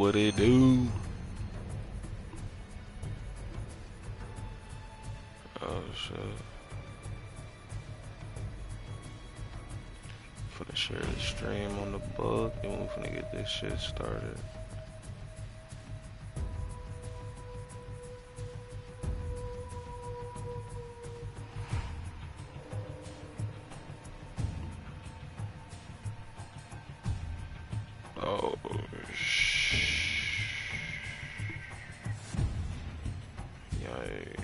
What it do? Oh shit. Finna share the stream on the book and we finna get this shit started. Oh yikes.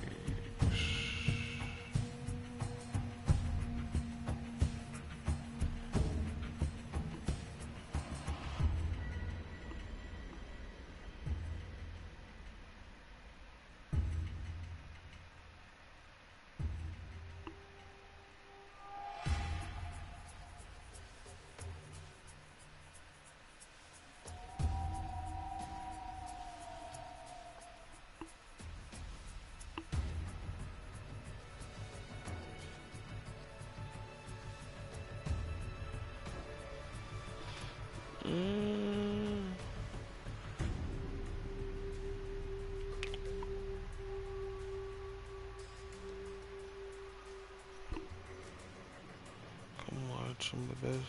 Come watch some of this.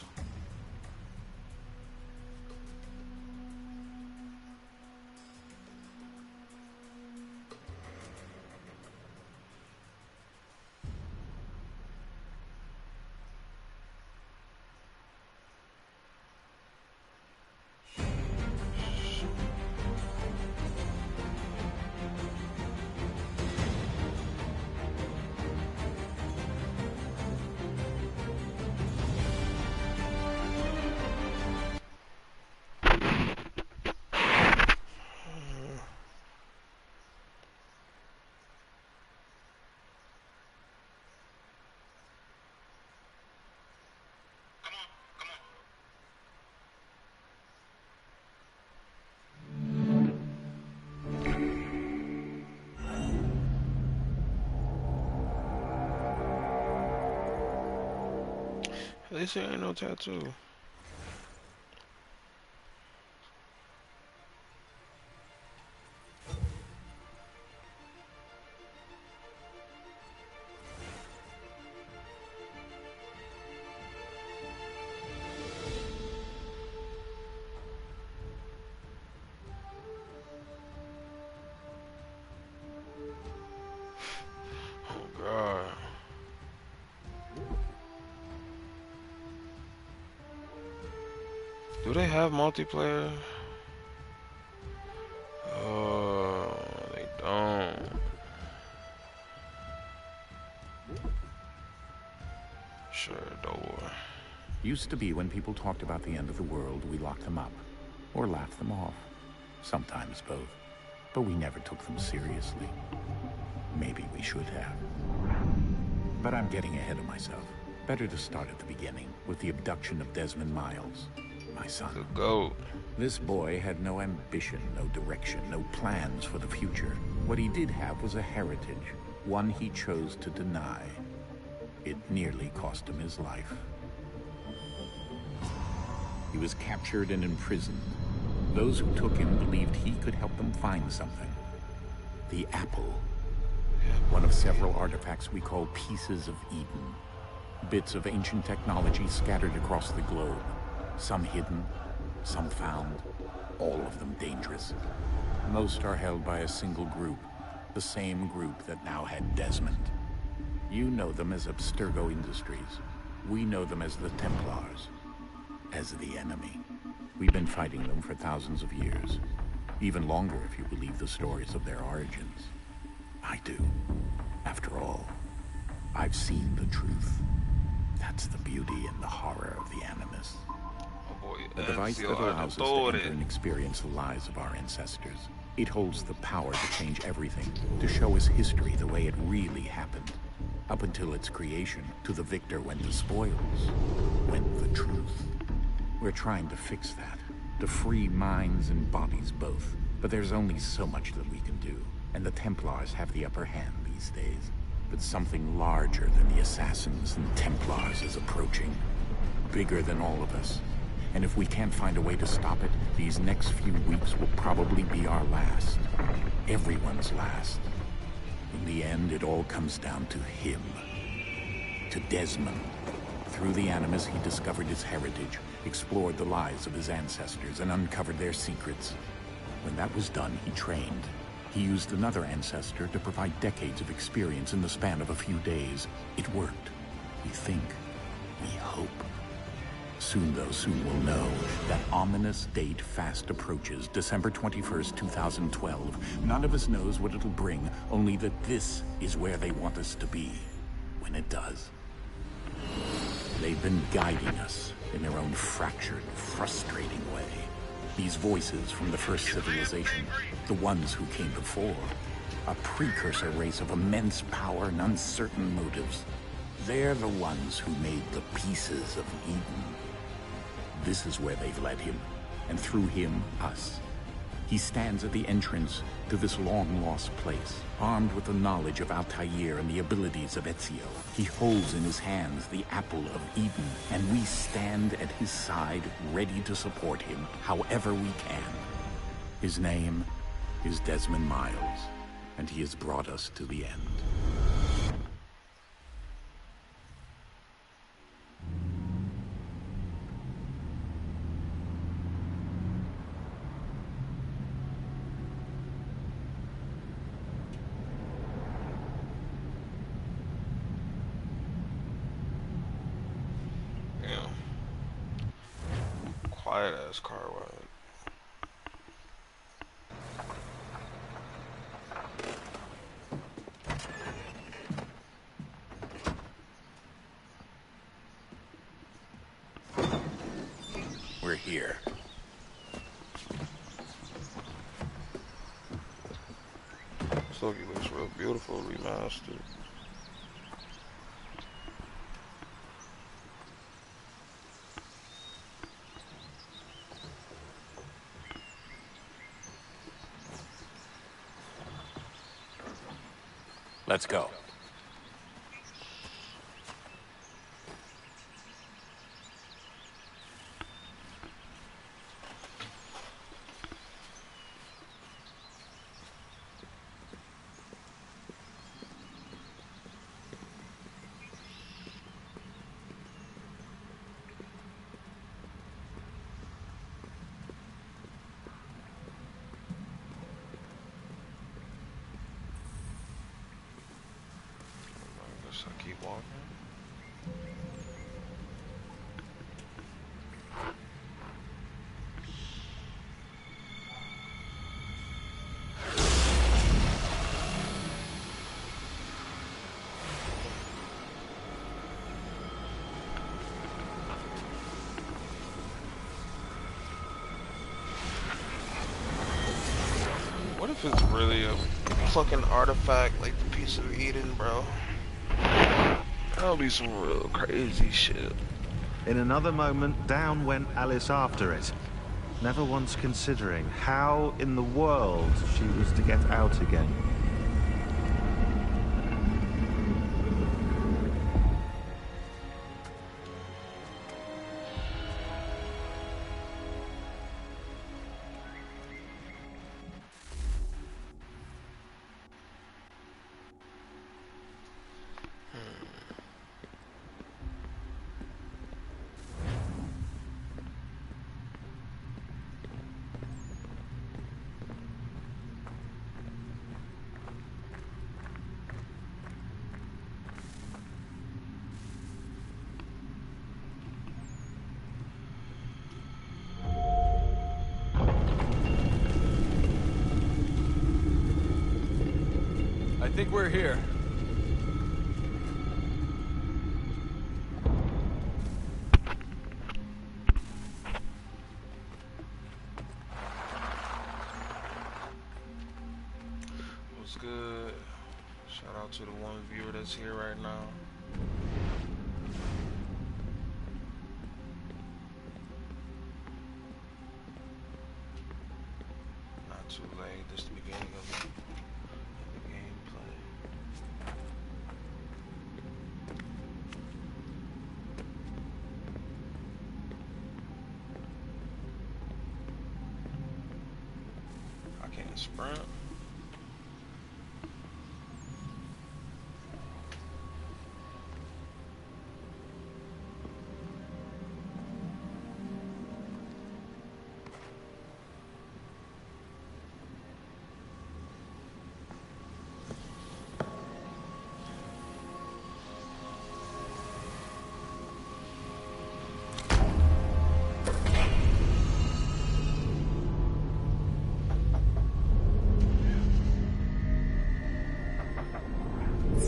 At least there ain't no tattoo. Oh god. Do they have multiplayer? Oh, they don't. Sure, door. Used to be when people talked about the end of the world, we locked them up. Or laughed them off. Sometimes both. But we never took them seriously. Maybe we should have. But I'm getting ahead of myself. Better to start at the beginning, with the abduction of Desmond Miles. My son. The GOAT. This boy had no ambition, no direction, no plans for the future. What he did have was a heritage, one he chose to deny. It nearly cost him his life. He was captured and imprisoned. Those who took him believed he could help them find something. The apple. One of several artifacts we call pieces of Eden. Bits of ancient technology scattered across the globe. Some hidden, some found, all of them dangerous. Most are held by a single group, the same group that now had Desmond. You know them as Abstergo Industries. We know them as the Templars, as the enemy. We've been fighting them for thousands of years, even longer if you believe the stories of their origins. I do. After all, I've seen the truth. That's the beauty and the horror of the Animus. A device that allows us to enter and experience the lives of our ancestors. It holds the power to change everything, to show us history the way it really happened. Up until its creation, to the victor went the spoils, went the truth. We're trying to fix that, to free minds and bodies both. But there's only so much that we can do, and the Templars have the upper hand these days. But something larger than the Assassins and Templars is approaching. Bigger than all of us. And if we can't find a way to stop it, these next few weeks will probably be our last. Everyone's last. In the end, it all comes down to him. To Desmond. Through the Animus, he discovered his heritage, explored the lives of his ancestors, and uncovered their secrets. When that was done, he trained. He used another ancestor to provide decades of experience in the span of a few days. It worked. We think. We hope. Soon, though, soon we'll know. That ominous date fast approaches, December 21st, 2012. None of us knows what it'll bring, only that this is where they want us to be. When it does. They've been guiding us in their own fractured, frustrating way. These voices from the first civilization, the ones who came before, a precursor race of immense power and uncertain motives. They're the ones who made the pieces of Eden. This is where they've led him, and through him, us. He stands at the entrance to this long-lost place, armed with the knowledge of Altair and the abilities of Ezio. He holds in his hands the apple of Eden, and we stand at his side, ready to support him however we can. His name is Desmond Miles, and he has brought us to the end. Quiet ass car ride. We're here. Stogie looks real beautiful, remastered. Let's go. I keep walking. What if it's really a fucking artifact like the piece of Eden, bro? That'll be some real crazy shit. In another moment, down went Alice after it, never once considering how in the world she was to get out again. I think we're here. What's good? Shout out to the one viewer that's here right now. Not too late. This is the beginning of the gameplay. Sprint.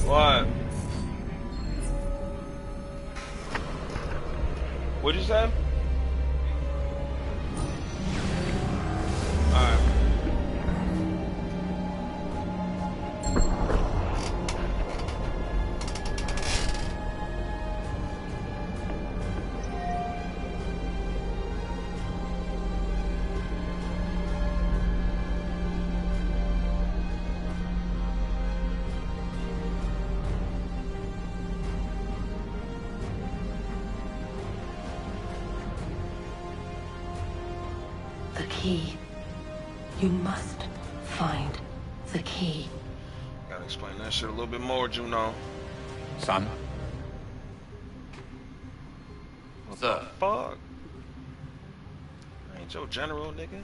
What? What'd you say? Alright. The key. You must find the key. Gotta explain that shit a little bit more, Juno. Son? What the fuck? I ain't your general, nigga.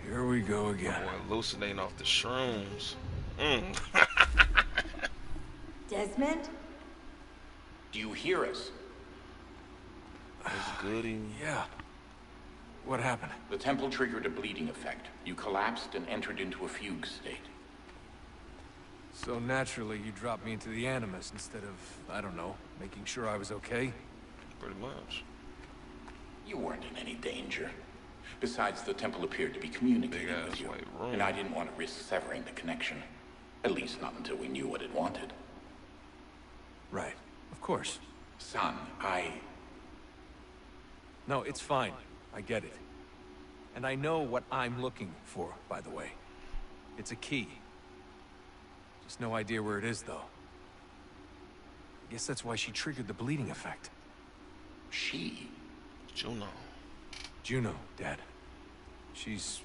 Here we go again. Boy, hallucinating off the shrooms. Desmond? Do you hear us? It's goody. Yeah. What happened? The temple triggered a bleeding effect. You collapsed and entered into a fugue state. So naturally, you dropped me into the Animus instead of, I don't know, making sure I was okay? Pretty much. You weren't in any danger. Besides, the temple appeared to be communicating Big-ass with you. white room. And I didn't want to risk severing the connection. At least not until we knew what it wanted. Right. Of course. Son, No, it's fine. I get it. And I know what I'm looking for, by the way. It's a key. Just no idea where it is, though. I guess that's why she triggered the bleeding effect. She? Juno. Juno, Dad. She's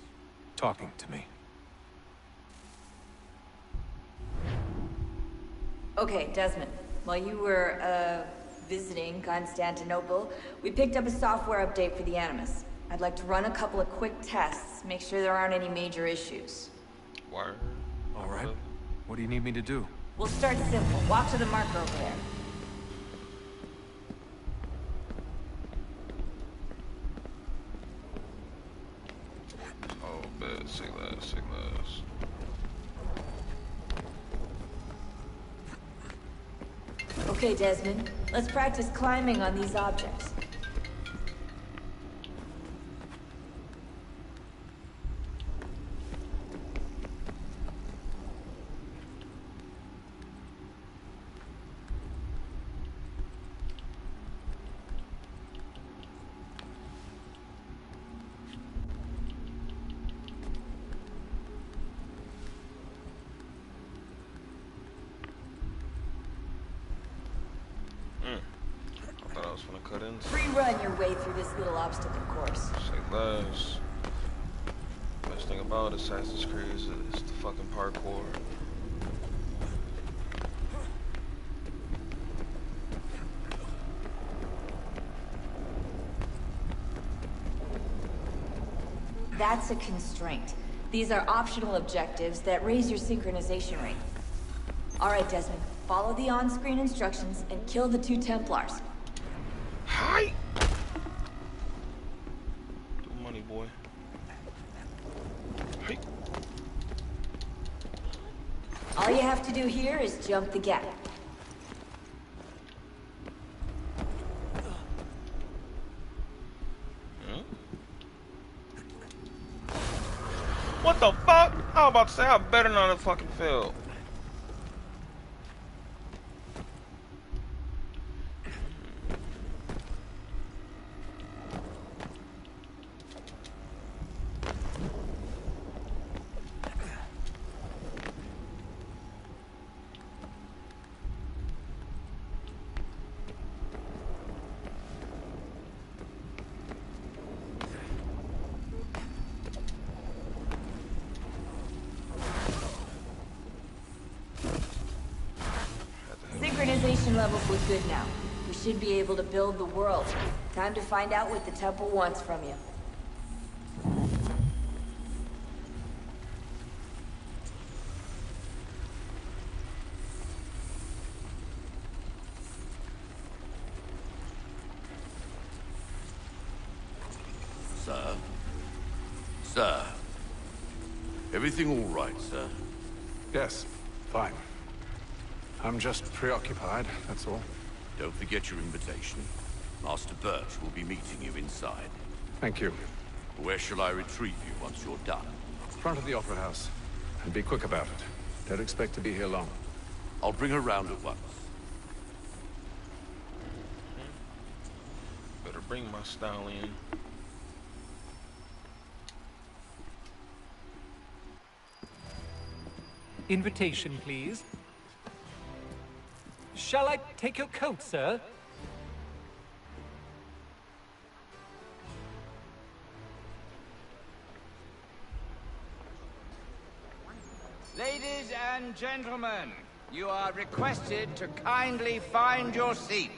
talking to me. Okay, Desmond. While you were, visiting Constantinople, we picked up a software update for the Animus. I'd like to run a couple of quick tests, make sure there aren't any major issues. Word. All right. What do you need me to do? We'll start simple. Walk to the marker over there. Oh, bad. Say less, say less. Okay, Desmond. Let's practice climbing on these objects. I thought I was gonna cut in. Free run your way through this little obstacle course. Say less. Best thing about Assassin's Creed is the fucking parkour. That's a constraint. These are optional objectives that raise your synchronization rate. All right, Desmond. Follow the on-screen instructions and kill the 2 Templars. Hi! Do money, boy. Hi. All you have to do here is jump the gap. What the fuck? I was about to say I better not have fucking failed. levels look good now. We should be able to build the world. Time to find out what the temple wants from you. Sir? Sir? Everything all right, sir? Yes, fine. I'm just preoccupied, that's all. Don't forget your invitation. Master Birch will be meeting you inside. Thank you. Where shall I retrieve you once you're done? Front of the Opera House. And be quick about it. Don't expect to be here long. I'll bring her round at once. Better bring my stallion. Invitation, please. Shall I take your coat, sir? Ladies and gentlemen, you are requested to kindly find your seats.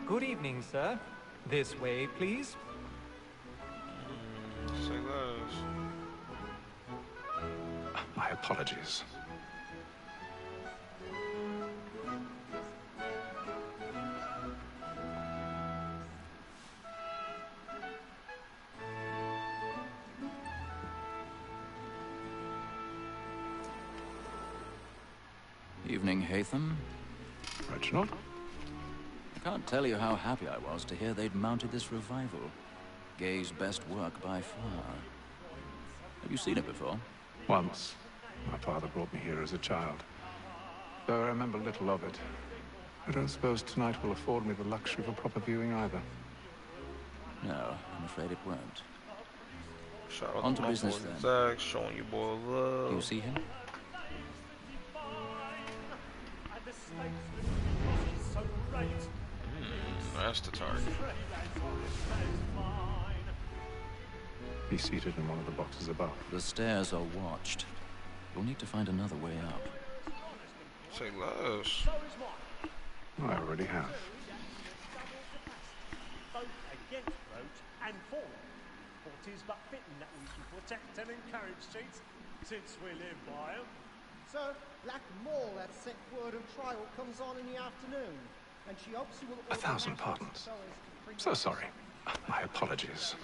Good evening, sir. This way, please. Say less. My apologies. Evening, Hatham. Reginald? I can't tell you how happy I was to hear they'd mounted this revival. Gay's best work by far. Have you seen it before? Once. My father brought me here as a child. Though I remember little of it. I don't suppose tonight will afford me the luxury of a proper viewing either. No, I'm afraid it won't. Shout out On to to my business, boy then. Zach, showing you boy love. You see him? That's the target. Be seated in one of the boxes above. The stairs are watched. You'll need to find another way up. Say less. I already have. Both against Roach and for it. For 'tis but fitting that we should protect and encourage streets, since we live by 'em. Sir, Blackmore had set word of trial comes on in the afternoon, and she hopes you will... 1,000 pardons. So sorry. My apologies.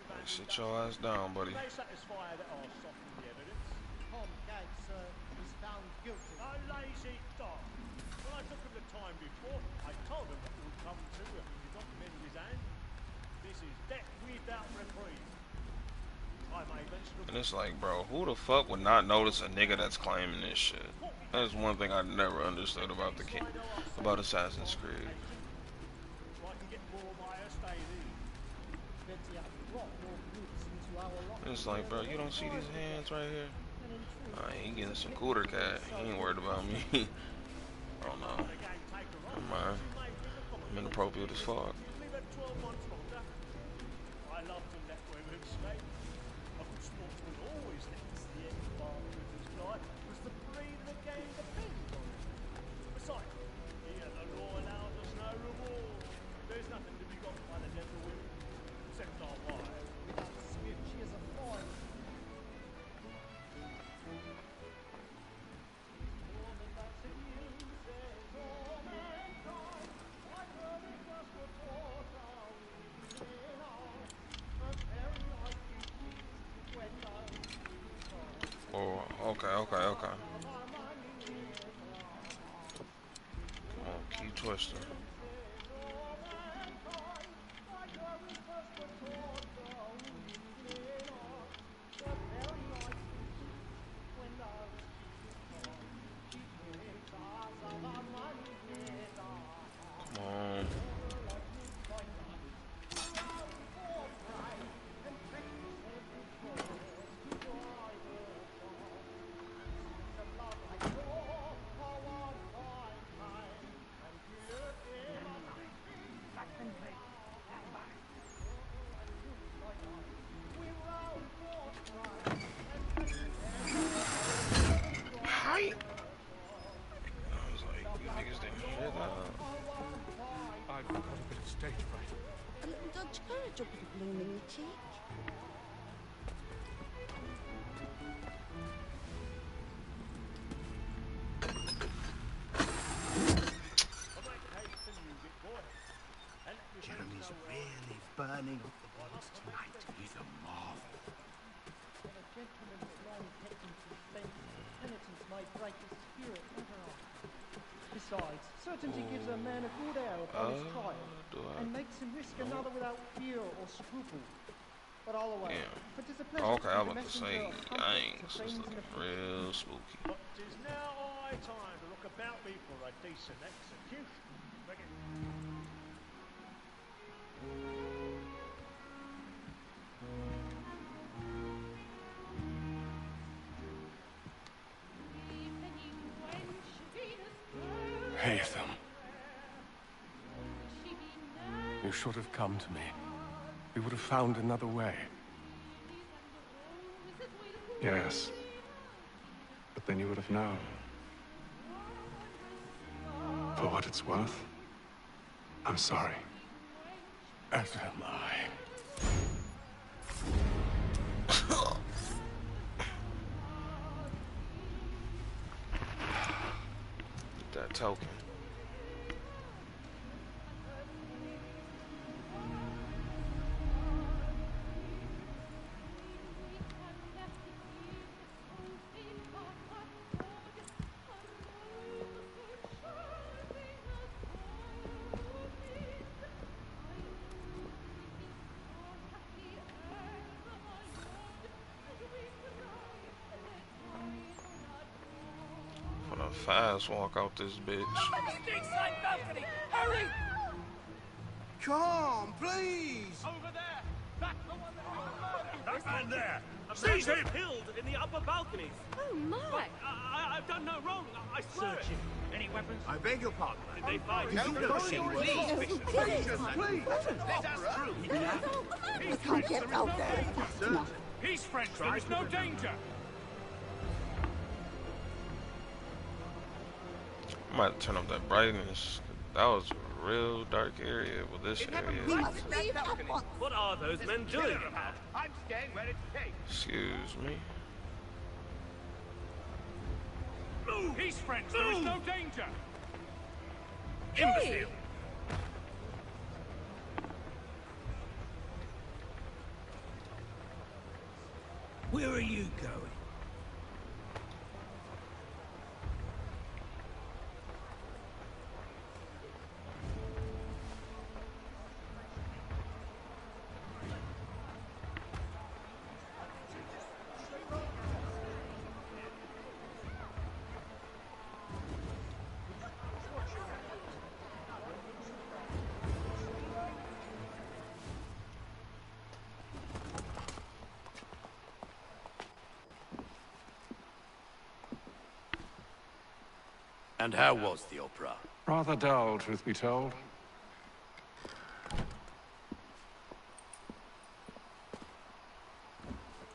Hey, sit your ass down, buddy. They satisfy that I'll soften the evidence. Tom Gates, sir, was found guilty. A lazy dog. When I took him the time before, I told him that would come to if he did not mend his hand. This is death without reprieve. I may mention... And it's like, bro, who the fuck would not notice a nigga that's claiming this shit? That is one thing I never understood about about Assassin's Creed. So I can get more by her staying in. It's like, bro, you don't see these hands right here? He ain't getting some cooter cat. He ain't worried about me. I don't know. Never mind. I'm inappropriate as fuck. Leave it 12 months longer. I love to let women stay. A good sportsman always lets the end bar with his fly, because the breed of the game depends on it. Besides, here the law allows us no reward. There's nothing to be got by the death of women, except our wives. Smith, she is a fine... Oh, okay. Come on, keep twisting. Come on. such courage up at the bloom in your cheek. Jeremy's really burning up the boards tonight. He's a marvel. When a gentleman's long kept in suspense, penitence may break his spirit, never I. Besides, certainty gives a man a good air upon his trial, and makes him risk another without fear or scruple. But all away, for 'tis a pleasure Okay, I to was be about to the say, messenger of comfort yikes, to this friends looking and real spooky. But 'tis now high time to look about me for a decent execution. Bring it. Haytham. You should have come to me. We would have found another way. Yes. But then you would have known. For what it's worth, I'm sorry. As am I. That token. I'm gonna fast walk out this bitch. Hurry! Come, please! Over there! That's the one that That man there! Seize him! Killed in the upper balconies! Oh my! I've done no wrong, I swear it. Any weapons? I beg your pardon. Did they find Did you know she was Please, please? Let us through! we can't get out there fast enough. He's French, there is no danger! I might turn up that brightness. That was a real dark area. Well, this area. We must leave at once. What are those men doing? I'm staying where it takes. Excuse me. He's French, there is no danger! Imbecile! Where are you going? And how was the opera? Rather dull, truth be told.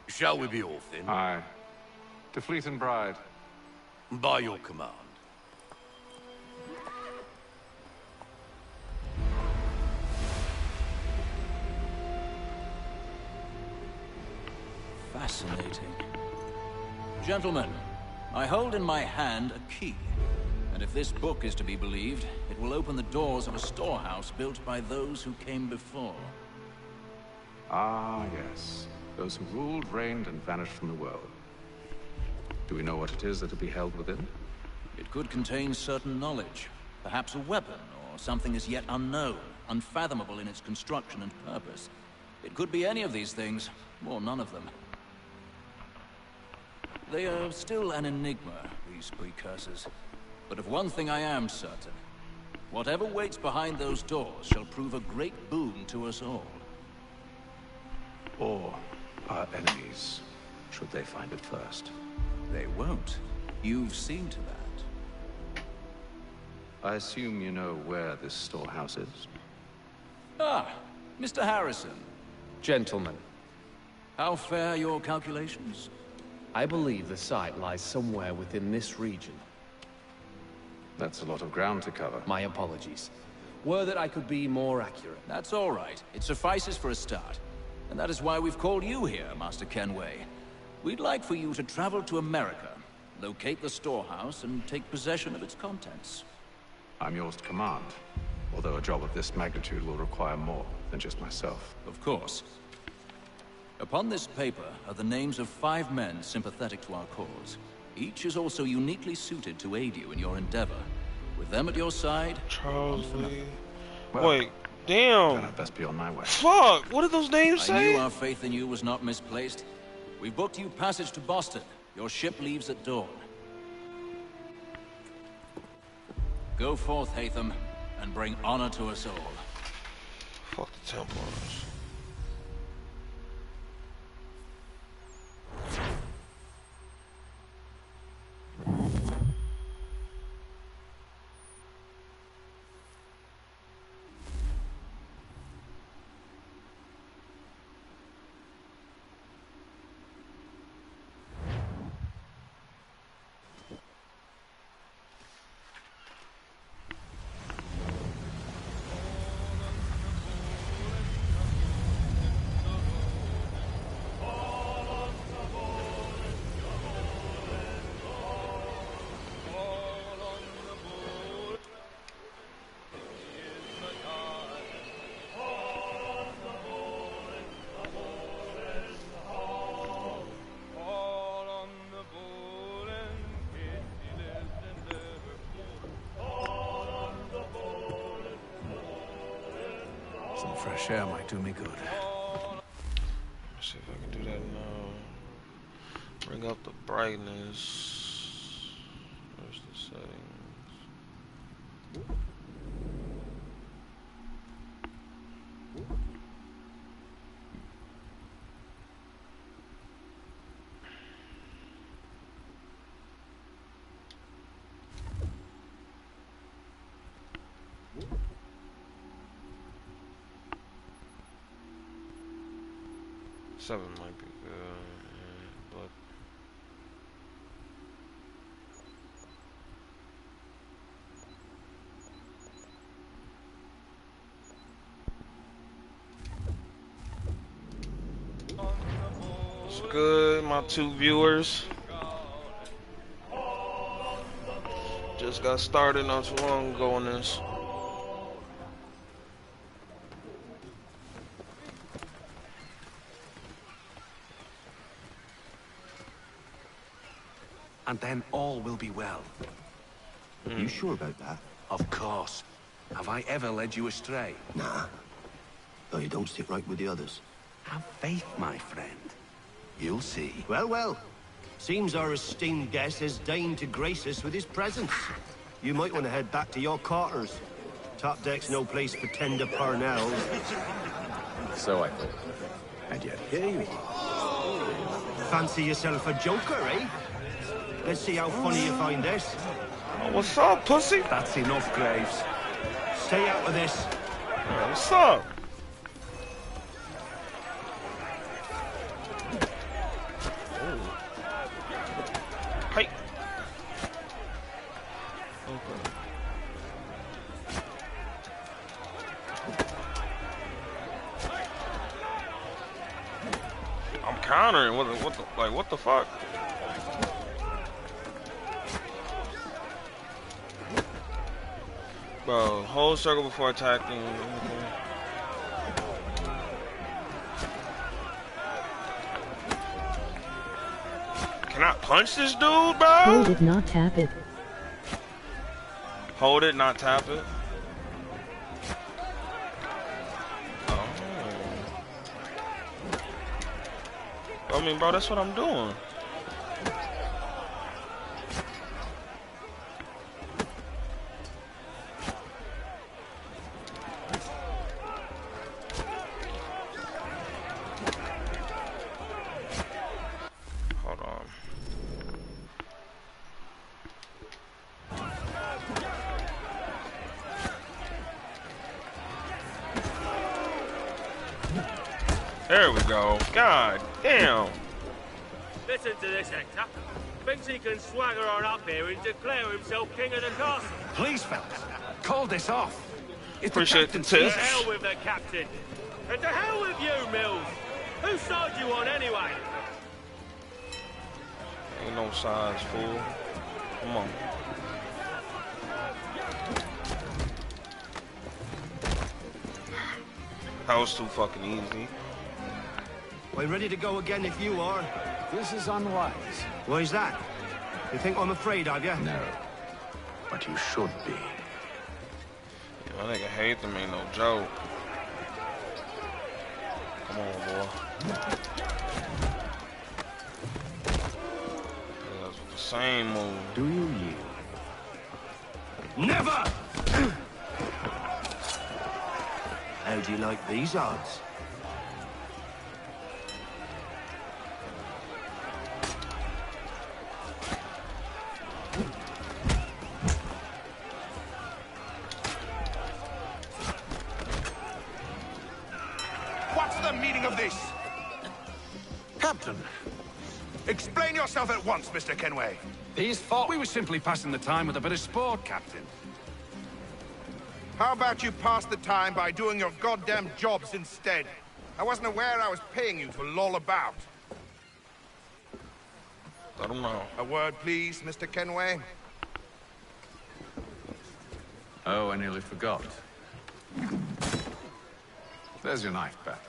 Shall we be off then? Aye. To Fleet and Bride. By your command. Fascinating. Gentlemen, I hold in my hand a key. And if this book is to be believed, it will open the doors of a storehouse built by those who came before. Ah, yes. Those who ruled, reigned, and vanished from the world. Do we know what it is that will be held within? It could contain certain knowledge. Perhaps a weapon, or something as yet unknown, unfathomable in its construction and purpose. It could be any of these things, or none of them. They are still an enigma, these precursors. But of one thing I am certain. Whatever waits behind those doors shall prove a great boon to us all. Or our enemies, should they find it first. They won't. You've seen to that. I assume you know where this storehouse is? Ah, Mr. Harrison. Gentlemen, How fare your calculations? I believe the site lies somewhere within this region. That's a lot of ground to cover. My apologies. were that I could be more accurate. That's all right. It suffices for a start. And that is why we've called you here, Master Kenway. We'd like for you to travel to America, locate the storehouse, and take possession of its contents. I'm yours to command, although a job of this magnitude will require more than just myself. Of course. Upon this paper are the names of 5 men sympathetic to our cause. Each is also uniquely suited to aid you in your endeavor. With them at your side, Charles Lee. Well, Wait, damn. Then I'd best be on my way. Fuck, what did those names I say? knew our faith in you was not misplaced. We booked you passage to Boston. Your ship leaves at dawn. Go forth, Hatham, and bring honor to us all. Fuck the Templars. Some fresh air might do me good. Let's see if I can do that now. Bring up the brightness. Where's the settings? 7 might be good, but it's good, my 2 viewers. Just got started not too long ago on this. And then all will be well. You sure about that? Of course. Have I ever led you astray? Nah. Though you don't sit right with the others. Have faith, my friend. You'll see. Well, well. Seems our esteemed guest has deigned to grace us with his presence. You might want to head back to your quarters. Top deck's no place for tender parnells. So I thought. And yet here you are. Fancy yourself a joker, eh? Let's see how funny you find this. Oh, what's up, pussy? That's enough, Graves. Stay out of this. What's up? Hey. I'm countering. What the fuck? Bro, hold circle before attacking. Can I punch this dude, bro? Hold it, not tap it. Hold it, not tap it. Oh. I mean, bro, that's what I'm doing. There we go. God damn. Listen to this, Hector. Thinks he can swagger on up here and declare himself king of the castle. Please, fellas. Call this off. Appreciate the To tips. hell with the captain. And to hell with you, Mills. Whose side you on anyway? Ain't no size, fool. Come on. That was too fucking easy. We're ready to go again if you are. This is unwise. Why is that? You think I'm afraid of you? No. But you should be. Yeah, my nigga hate them ain't no joke. Come on, boy. That's the same move. Do you yield? Never! How do you like these odds? What's the meaning of this? Captain, Explain yourself at once, Mr. Kenway. these thought we were simply passing the time with a bit of sport, Captain. How about you pass the time by doing your goddamn jobs instead? I wasn't aware I was paying you to loll about. I don't know. A word, please, Mr. Kenway. Oh, I nearly forgot. There's your knife back.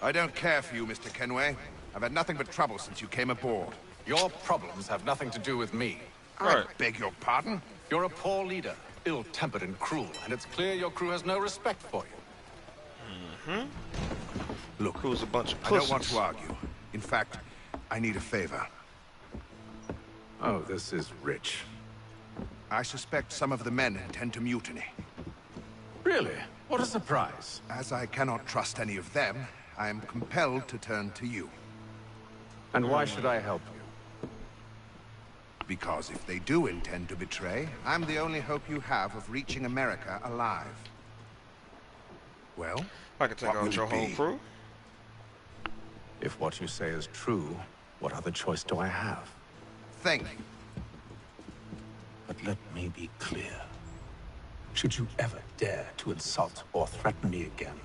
I don't care for you, Mr. Kenway. I've had nothing but trouble since you came aboard. Your problems have nothing to do with me. I beg your pardon? You're a poor leader, ill-tempered and cruel, and it's clear your crew has no respect for you. Look, Who's a bunch of I don't want pussies. to argue. In fact, I need a favor. Oh, this is rich. I suspect some of the men intend to mutiny. Really? What a surprise. As I cannot trust any of them, I am compelled to turn to you. And why should I help you? Because if they do intend to betray, I'm the only hope you have of reaching America alive. Well, I could take what out will your it whole be? crew. If what you say is true, what other choice do I have? Think. But let me be clear. Should you ever dare to insult or threaten me again,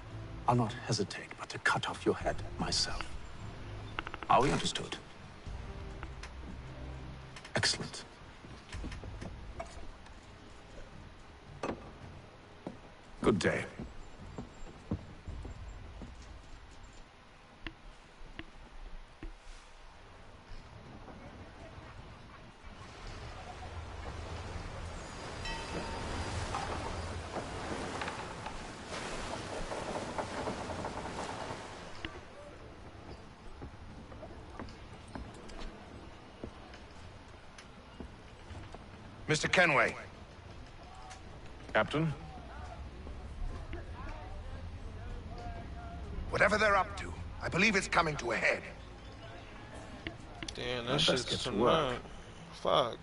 I'll not hesitate but to cut off your head myself. Are we understood? Excellent. Good day. Mr. Kenway. Captain? Whatever they're up to, I believe it's coming to a head. Damn, I'd that best shit's get to tonight. work. Fox.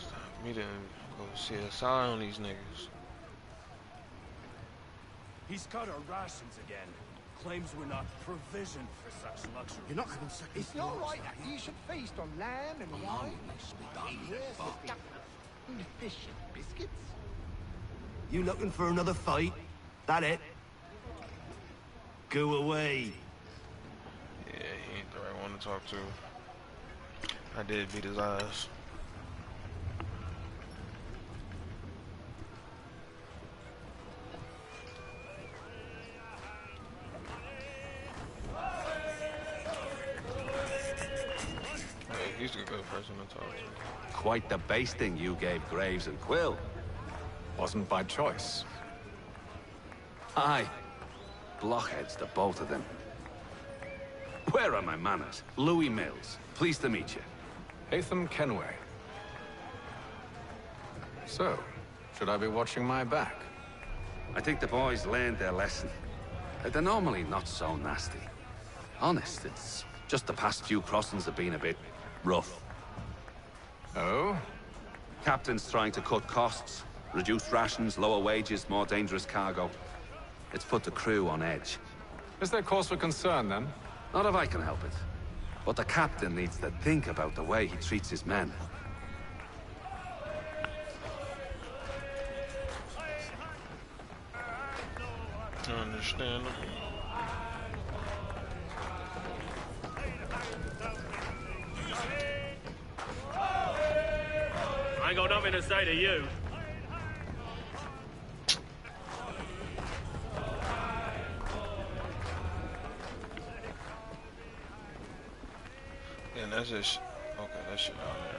Stop me to go CSI on these niggas. He's cut our rations again. Claims we're not provisioned for such luxury. You're not having second It's not right that you should feast on lamb and wine. And fish and biscuits. You looking for another fight? That it? Go away. Yeah, he ain't the right one to talk to. I did beat his ass. Yeah, he's a good person to talk to. Quite the basting you gave Graves and Quill. Wasn't by choice. Aye. Blockheads, the both of them. Where are my manners? Louis Mills. Pleased to meet you. Hatham Kenway. So, should I be watching my back? I think the boys learned their lesson. They're normally not so nasty. Honest, it's just the past few crossings have been a bit rough. Oh? Captain's trying to cut costs. Reduce rations, lower wages, more dangerous cargo. It's put the crew on edge. Is there cause for concern, then? Not if I can help it. But the captain needs to think about the way he treats his men. Understandable. I ain't got nothing to say to you. And that's just okay. That shit down there.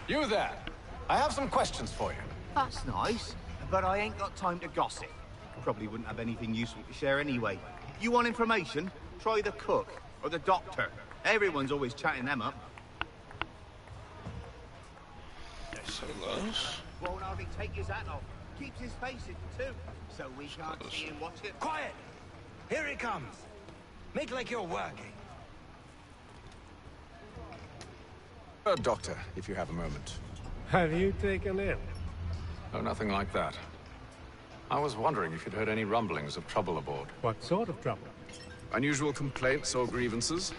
You there! I have some questions for you. That's nice, but I ain't got time to gossip. Probably wouldn't have anything useful to share anyway. You want information? Try the cook or the doctor. Everyone's always chatting them up. So close. Won't hardly take his hat off. Keeps his face in too, so we can't see him watch it. Quiet! Here he comes. Make like you're working. Doctor, if you have a moment. Have you taken ill? Oh, nothing like that. I was wondering if you'd heard any rumblings of trouble aboard. What sort of trouble? Unusual complaints or grievances?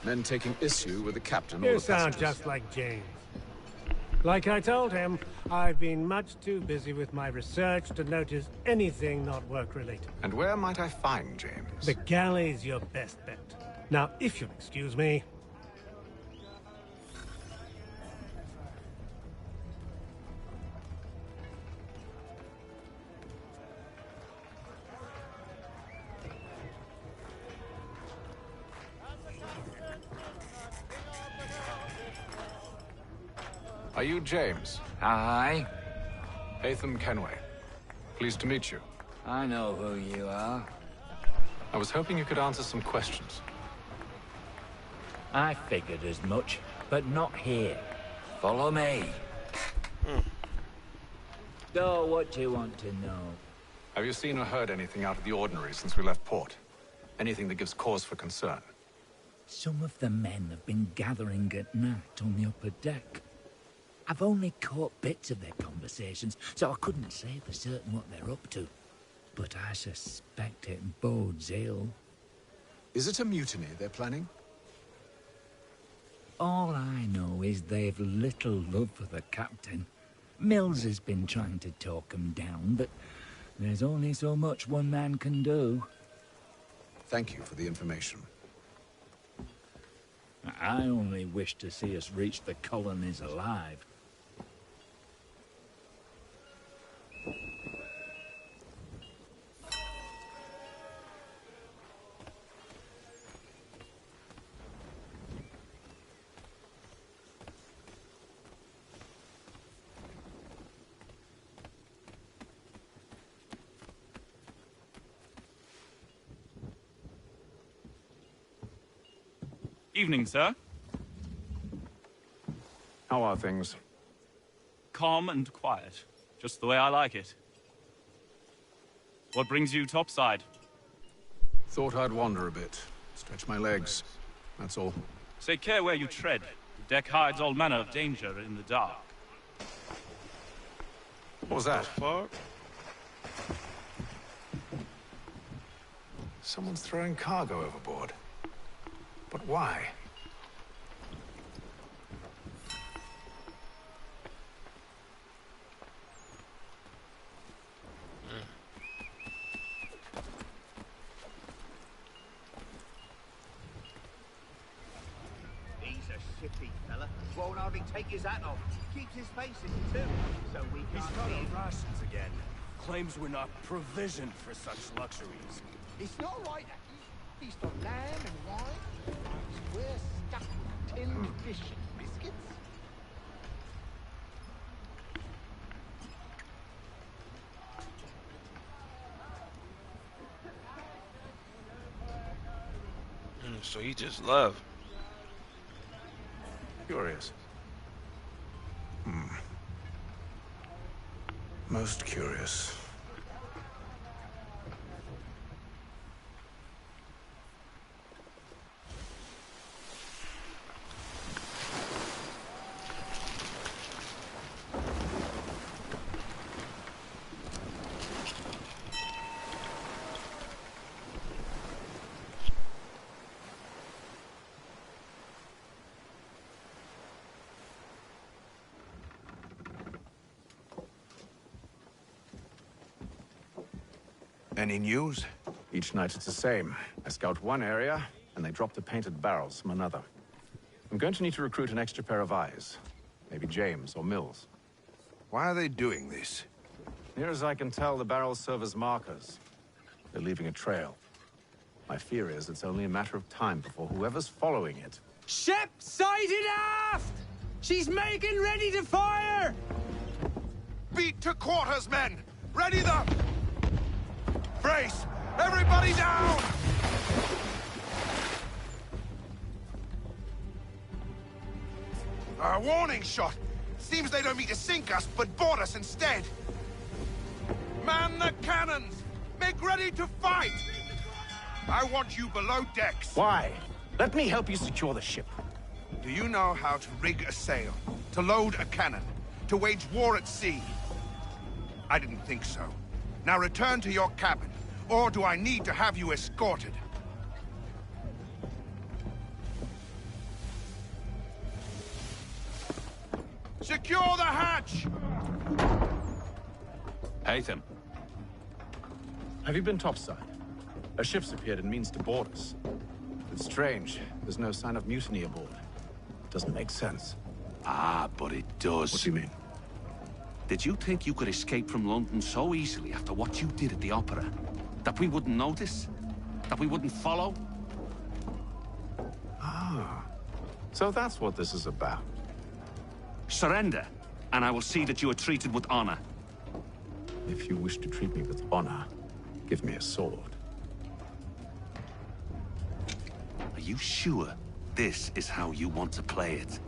Men taking issue with the captain or You the sound passengers? just like James. Like I told him, I've been much too busy with my research to notice anything not work-related. And where might I find James? The galley's your best bet. Now, if you'll excuse me... Are you James? Aye. Hatham Kenway. Pleased to meet you. I know who you are. I was hoping you could answer some questions. I figured as much, but not here. Follow me. So, what do you want to know? Have you seen or heard anything out of the ordinary since we left port? Anything that gives cause for concern? Some of the men have been gathering at night on the upper deck. I've only caught bits of their conversations, so I couldn't say for certain what they're up to. But I suspect it bodes ill. Is it a mutiny they're planning? All I know is they've little love for the captain. Mills has been trying to talk 'em down, but there's only so much one man can do. Thank you for the information. I only wish to see us reach the colonies alive. Evening, sir. How are things? Calm and quiet. Just the way I like it. What brings you topside? Thought I'd wander a bit. Stretch my legs. That's all. Take care where you tread. The deck hides all manner of danger in the dark. What was that? Fuck. Someone's throwing cargo overboard. But why? He's a shifty fella. Won't hardly take his hat off. Keeps his face in too, so we He's can't got see him. rations again. Claims we're not provisioned for such luxuries. It's not right that you feast on lamb and wine. We're stuck with tinned fish and biscuits. So he just left. Curious. Most curious. Any news? Each night it's the same. I scout one area, and they drop the painted barrels from another. I'm going to need to recruit an extra pair of eyes. Maybe James or Mills. Why are they doing this? Near as I can tell, the barrels serve as markers. They're leaving a trail. My fear is it's only a matter of time before whoever's following it... Ship sighted aft! She's making ready to fire! Beat to quarters, men! Ready the... Brace! Everybody down! A warning shot! Seems they don't mean to sink us, but board us instead! Man the cannons! Make ready to fight! I want you below decks! Why? Let me help you secure the ship. Do you know how to rig a sail? To load a cannon? To wage war at sea? I didn't think so. Now return to your cabin, or do I need to have you escorted? Secure the hatch! Haytham. Have you been topside? A ship's appeared and means to board us. It's strange. There's no sign of mutiny aboard. Doesn't make sense. Ah, but it does. What do you mean? Did you think you could escape from London so easily after what you did at the opera? That we wouldn't notice? That we wouldn't follow? Ah. So that's what this is about. Surrender, and I will see that you are treated with honor. If you wish to treat me with honor, give me a sword. Are you sure this is how you want to play it?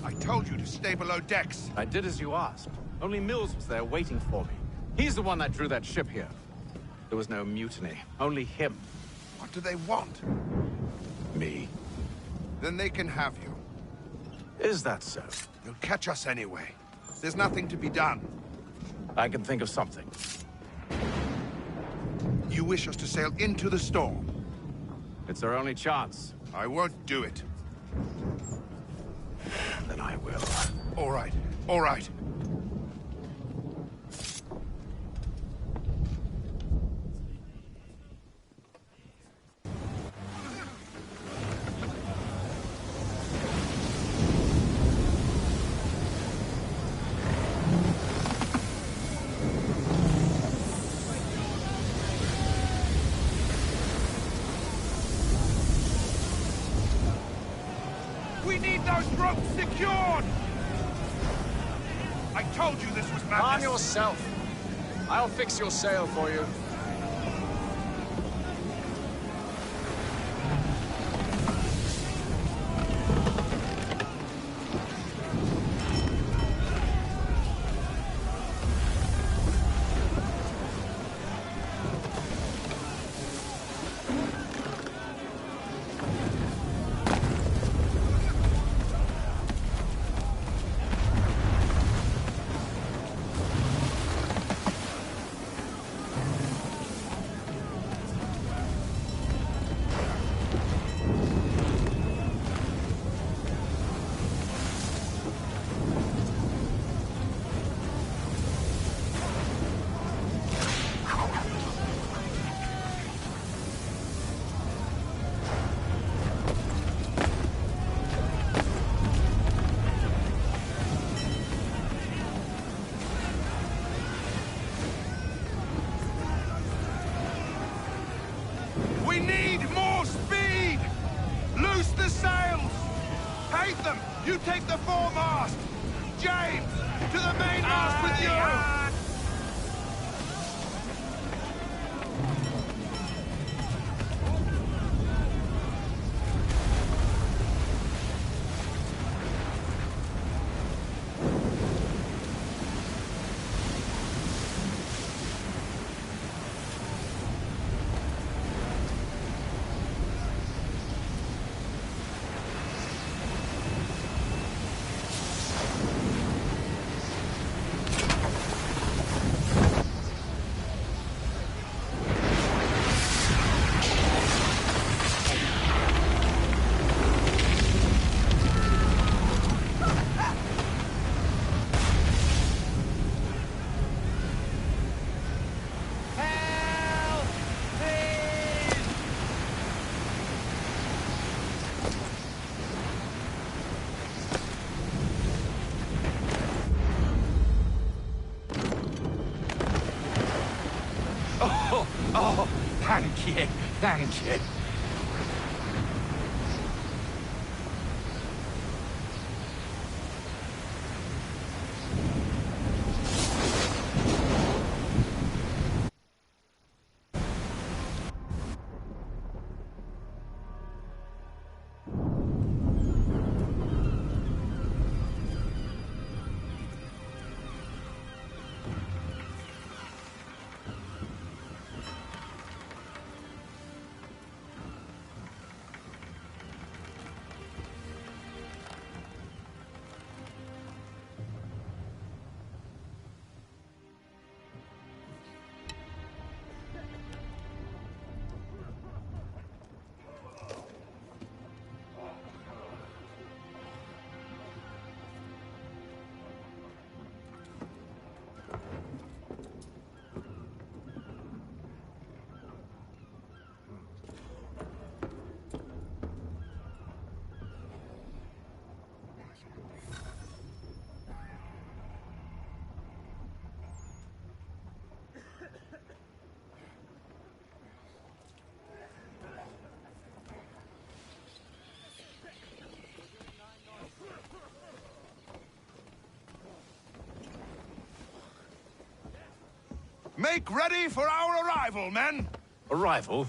I told you to stay below decks. I did as you asked. Only Mills was there waiting for me. He's the one that drew that ship here. There was no mutiny, only him. What do they want? Me. Then they can have you. Is that so? They'll catch us anyway. There's nothing to be done. I can think of something. You wish us to sail into the storm? It's our only chance. I won't do it. Then I will. All right. All right. We need those those ropes secured! I told you this was madness! Calm yourself. I'll fix your sail for you. We need more speed! Loose the sails! Haytham, you take the foremast! James, to the mainmast with you! Oh, thank you, thank you. Make ready for our arrival, men! Arrival?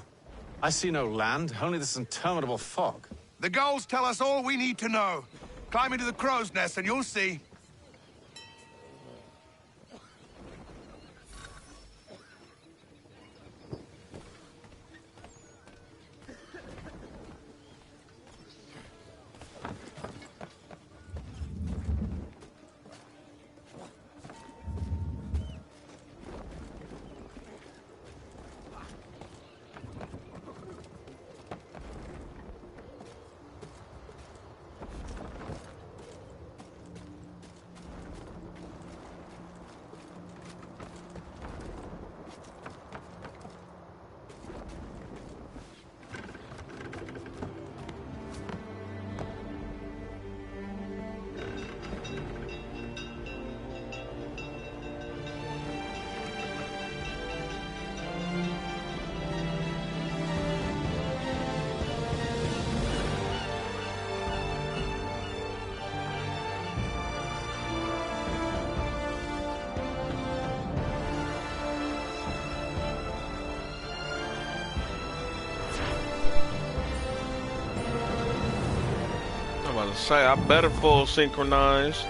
I see no land, only this interminable fog. The gulls tell us all we need to know. Climb into the crow's nest and you'll see. about to say, I better full synchronize.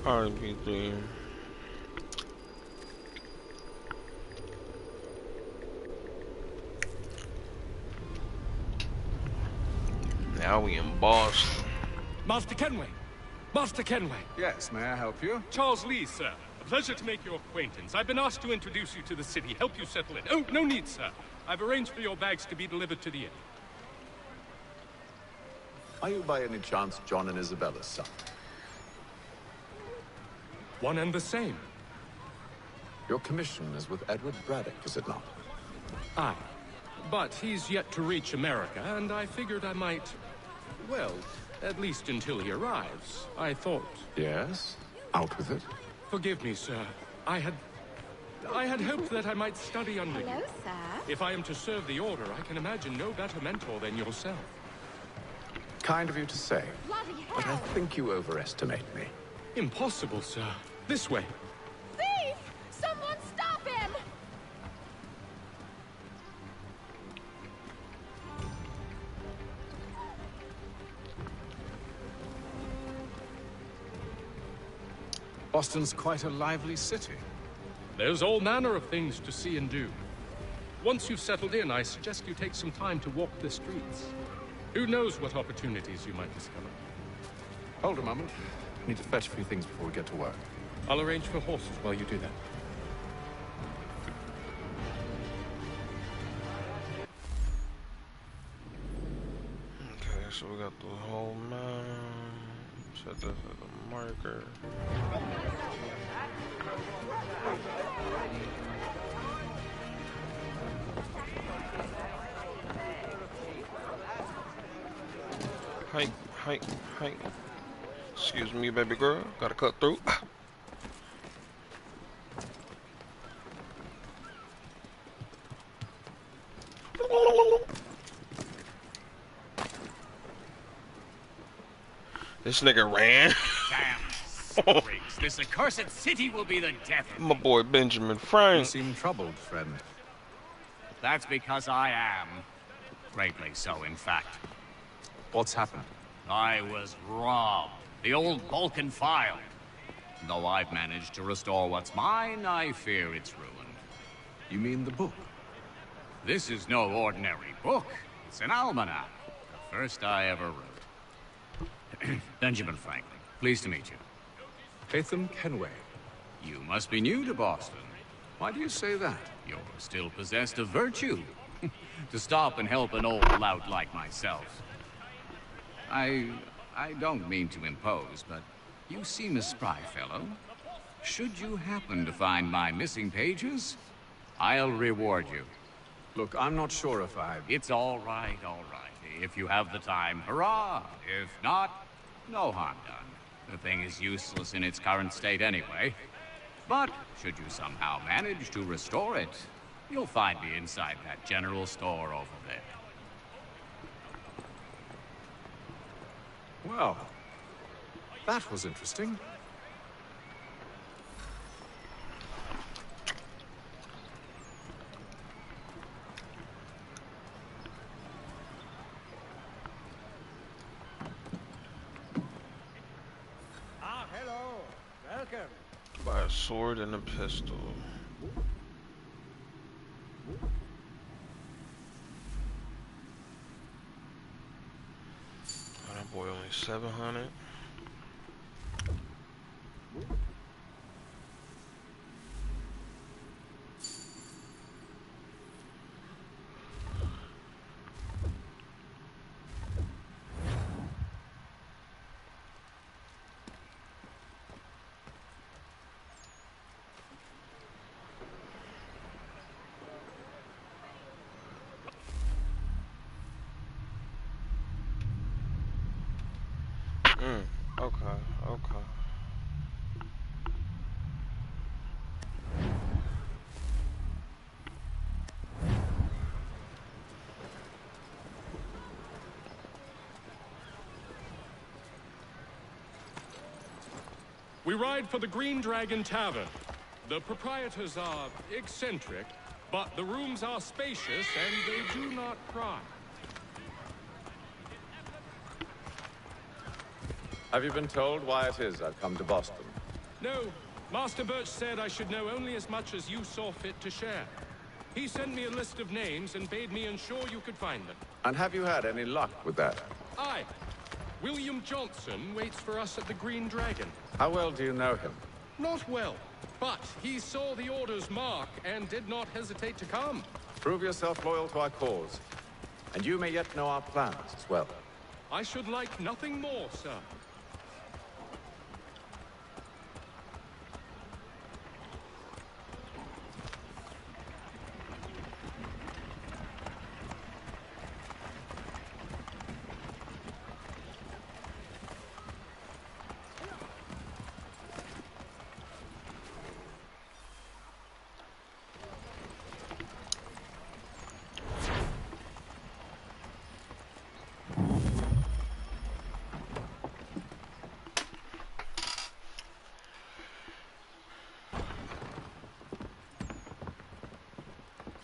RPD. Now we in Boston. Master Kenway! Master Kenway! Yes, may I help you? Charles Lee, sir. A pleasure to make your acquaintance. I've been asked to introduce you to the city, help you settle in. Oh, no need, sir. I've arranged for your bags to be delivered to the inn. Are you by any chance John and Isabella's son? One and the same. Your commission is with Edward Braddock, is it not? Aye. But he's yet to reach America, and I figured I might... Well, at least until he arrives, I thought. Yes? Out with it. Forgive me, sir. I had hoped that I might study under you. Hello, sir. If I am to serve the Order, I can imagine no better mentor than yourself. Kind of you to say. Bloody hell! But I think you overestimate me. Impossible, sir. This way. Thief! Someone stop him! Boston's quite a lively city. There's all manner of things to see and do. Once you've settled in, I suggest you take some time to walk the streets. Who knows what opportunities you might discover. Hold a moment. I need to fetch a few things before we get to work. I'll arrange for horses while you do that. Okay, so we got the whole map. Set this as a marker. Hi. Excuse me, baby girl. Gotta cut through. This nigga ran. Damn springs. This accursed city will be the death of My boy Benjamin Frank. You seem troubled, friend. That's because I am. Greatly so, in fact. What's happened? I was robbed. The old Vulcan file. Though I've managed to restore what's mine, I fear it's ruined. You mean the book? This is no ordinary book. It's an almanac. The first I ever wrote. Benjamin Franklin, pleased to meet you. Hatham Kenway. You must be new to Boston. Why do you say that? You're still possessed of virtue. To stop and help an old lout like myself. I don't mean to impose, but you seem a spry fellow. Should you happen to find my missing pages, I'll reward you. Look, I'm not sure if I... It's all right, all right. If you have the time, hurrah! If not, no harm done. The thing is useless in its current state anyway. But should you somehow manage to restore it, you'll find me inside that general store over there. Well, that was interesting. Ah, hello. Welcome. Buy a sword and a pistol. Oh, that boy only 700. Okay. We ride for the Green Dragon Tavern. The proprietors are eccentric, but the rooms are spacious and they do not pry. Have you been told why it is I've come to Boston? No, Master Birch said I should know only as much as you saw fit to share. He sent me a list of names and bade me ensure you could find them. And have you had any luck with that? Aye. William Johnson waits for us at the Green Dragon. How well do you know him? Not well, but he saw the Order's mark and did not hesitate to come. Prove yourself loyal to our cause, and you may yet know our plans as well. I should like nothing more, sir.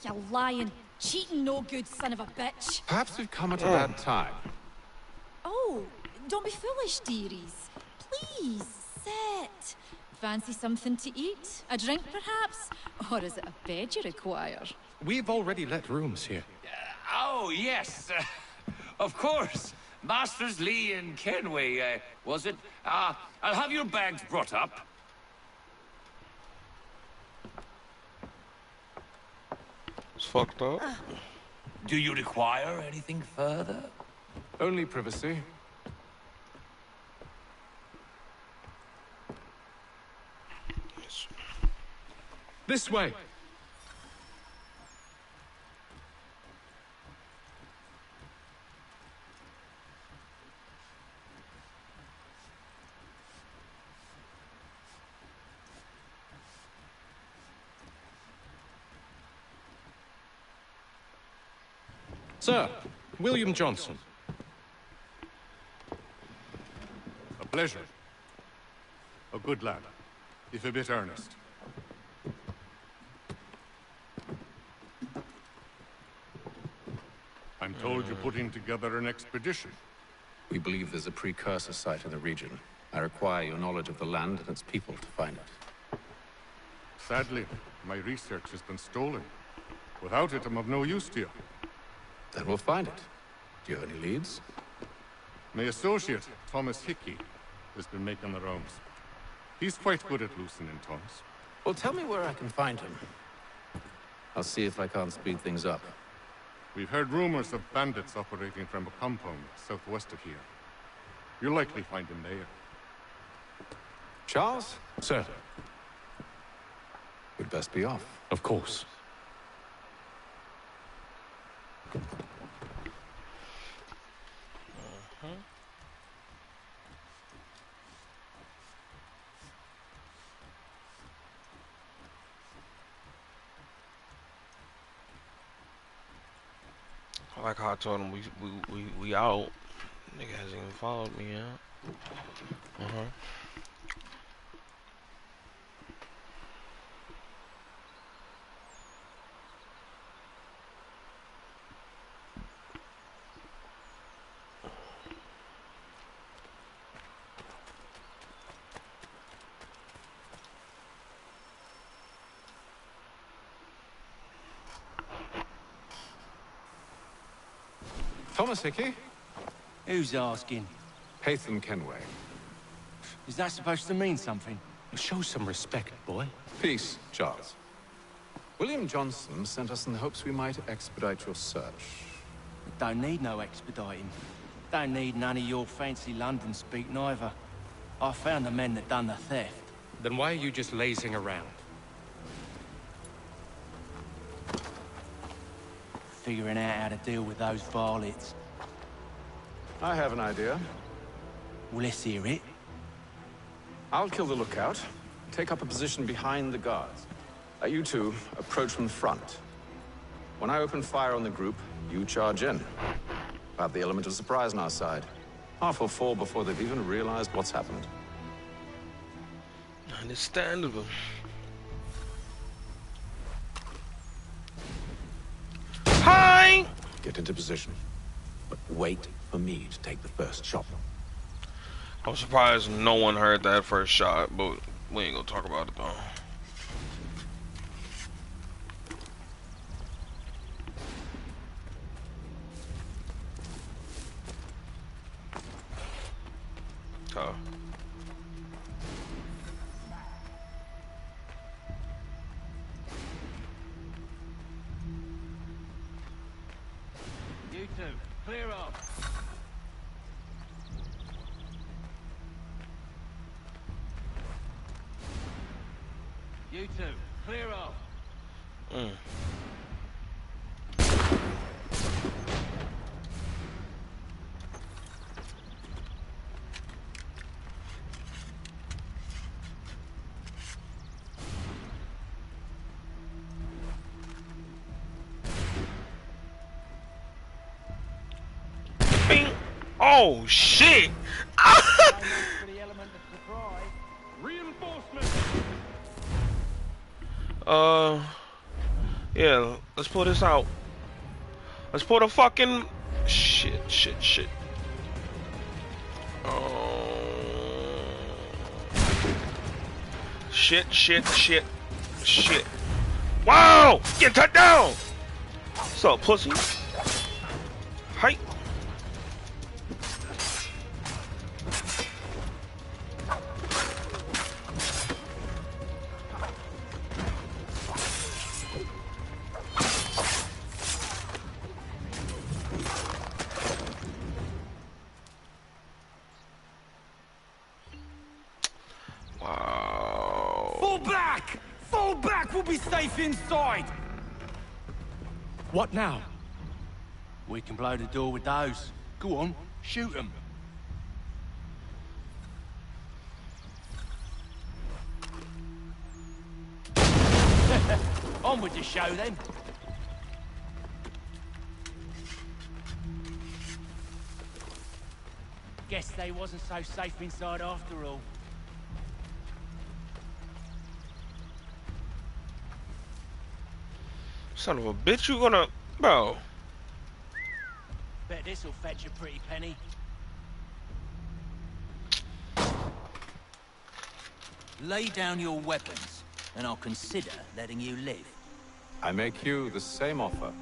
You lying, cheating, no good son of a bitch. Perhaps we've come at a bad time. Oh, don't be foolish, dearies. Please, sit. Fancy something to eat? A drink, perhaps? Or is it a bed you require? We've already let rooms here. Oh, yes. Of course. Masters Lee and Kenway, was it? I'll have your bags brought up. It's fucked up. Do you require anything further? Only privacy. Yes. This way. Sir, William Johnson. A pleasure. A good lad, if a bit earnest. I'm told you're putting together an expedition. We believe there's a precursor site in the region. I require your knowledge of the land and its people to find it. Sadly, my research has been stolen. Without it, I'm of no use to you. Then we'll find it. Do you have any leads? My associate, Thomas Hickey, has been making the rounds. He's quite good at loosening tongues. Well, tell me where I can find him. I'll see if I can't speed things up. We've heard rumors of bandits operating from a compound southwest of here. You'll likely find him there. Charles? Sir. We'd best be off. Of course. Like how I told him we out. Nigga hasn't even followed me yet. Thomas Hickey? Who's asking? Haytham Kenway. Is that supposed to mean something? Show some respect, boy. Peace, Charles. William Johnson sent us in the hopes we might expedite your search. Don't need no expediting. Don't need none of your fancy London speak neither. I found the men that done the theft. Then why are you just lazing around? Figuring out how to deal with those varlets. I have an idea. Well, let's hear it. I'll kill the lookout, take up a position behind the guards. You two approach from the front. When I open fire on the group, you charge in. We'll have the element of surprise on our side. Half will fall before they've even realized what's happened. Understandable. Hi! Get into position. But wait for me to take the first shot. I'm surprised no one heard that first shot, but we ain't gonna talk about it though. Oh. You two, clear off. You two, clear off. Bing. Oh shit! Yeah, let's pull this out. Let's pull the fucking shit. Shit. Wow! Get cut down! What's up, pussy? Hi. Fall back! We'll be safe inside! What now? We can blow the door with those. Go on, shoot them. On with the show, then. Guess they wasn't so safe inside after all. Son of a bitch, you gonna... Bro. Bet this'll fetch a pretty penny. Lay down your weapons, and I'll consider letting you live. I make you the same offer.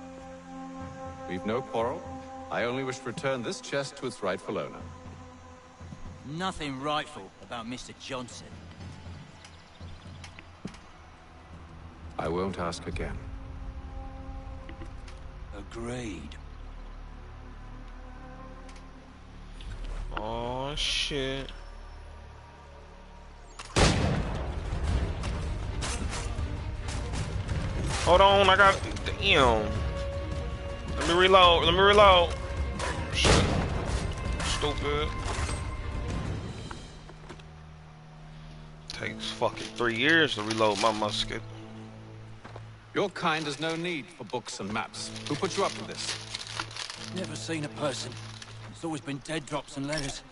We've no quarrel. I only wish to return this chest to its rightful owner. Nothing rightful about Mr. Johnson. I won't ask again. Agreed. Oh shit. Hold on, I got... Damn. Let me reload. Shit. Stupid. Takes fucking 3 years to reload my musket. Your kind has no need for books and maps. Who put you up to this? Never seen a person. It's always been dead drops and letters.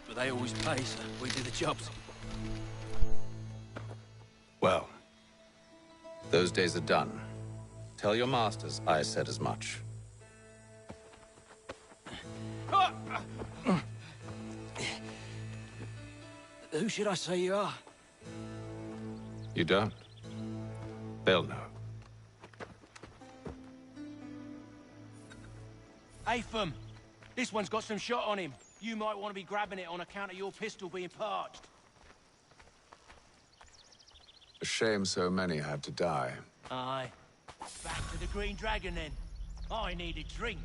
But they always pay, so we do the jobs. Well, those days are done. Tell your masters I said as much. Who should I say you are? You don't? They'll know. Atham, this one's got some shot on him. You might want to be grabbing it on account of your pistol being parched. A shame so many had to die. Aye. Back to the Green Dragon, then. I need a drink.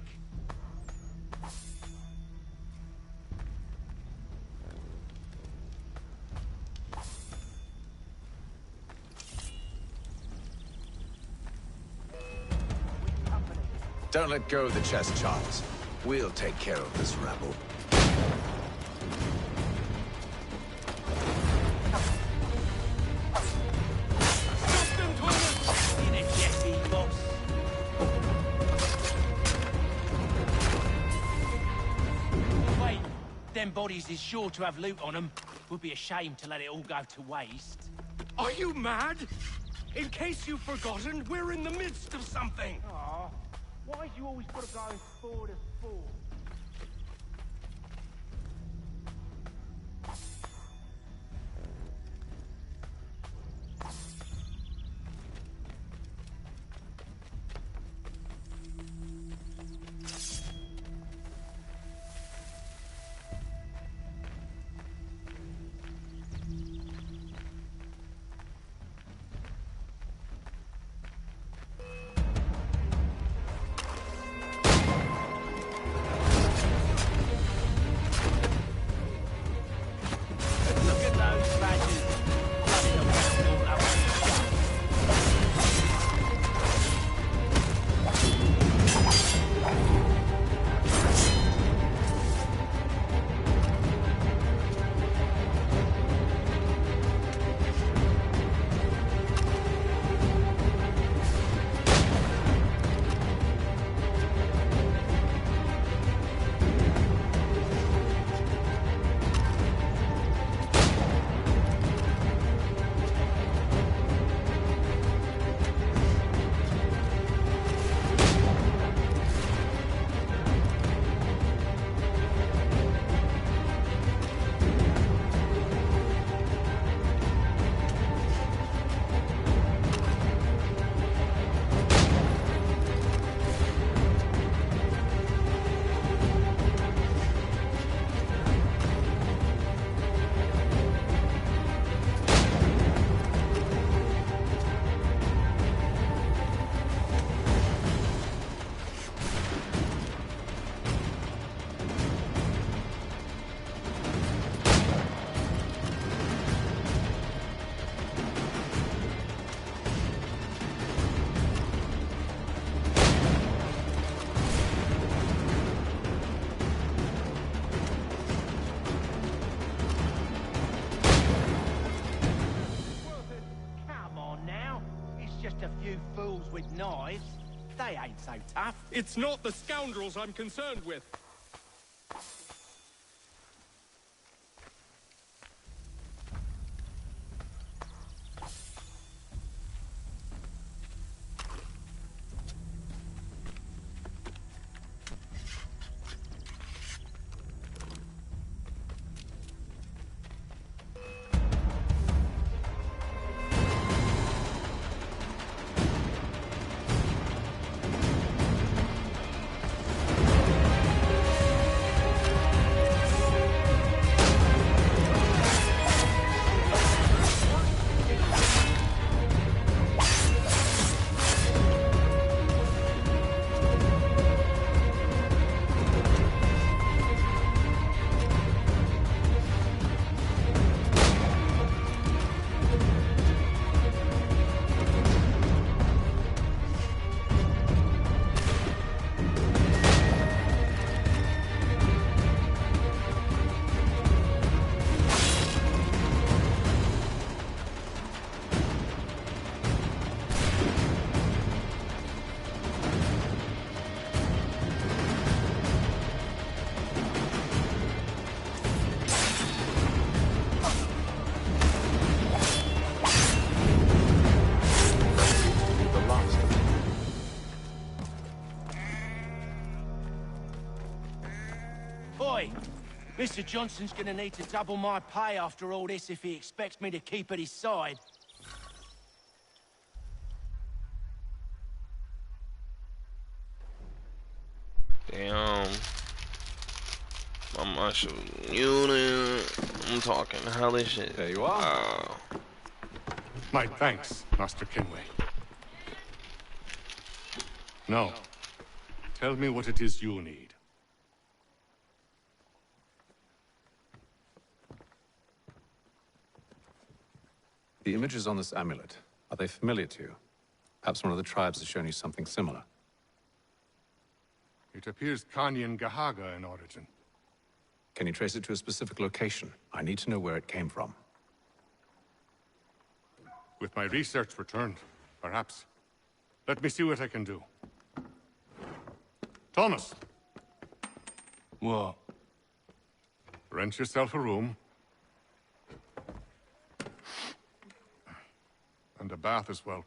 Don't let go of the chest, Charles. We'll take care of this rabble. Them bodies is sure to have loot on them. Would be a shame to let it all go to waste. Are you mad? In case you've forgotten, we're in the midst of something. Aw, why do you always got to go forward and forward? Just a few fools with knives. They ain't so tough. It's not the scoundrels I'm concerned with. Oi! Mr. Johnson's gonna need to double my pay after all this if he expects me to keep at his side. Damn. My martial unit. I'm talking hellish shit. There you are. My thanks, Master Kenway. Now, tell me what it is you need. The images on this amulet, are they familiar to you? Perhaps one of the tribes has shown you something similar. It appears Kanyan Gahaga in origin. Can you trace it to a specific location? I need to know where it came from. With my research returned, perhaps. Let me see what I can do. Thomas! What? Rent yourself a room. bath as well.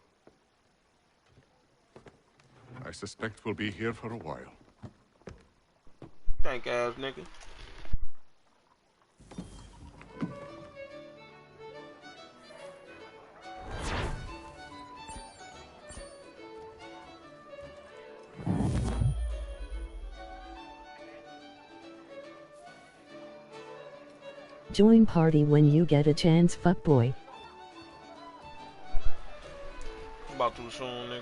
I suspect we'll be here for a while. Thank ass nigga. Join party when you get a chance, fuckboy. About too soon, nigga.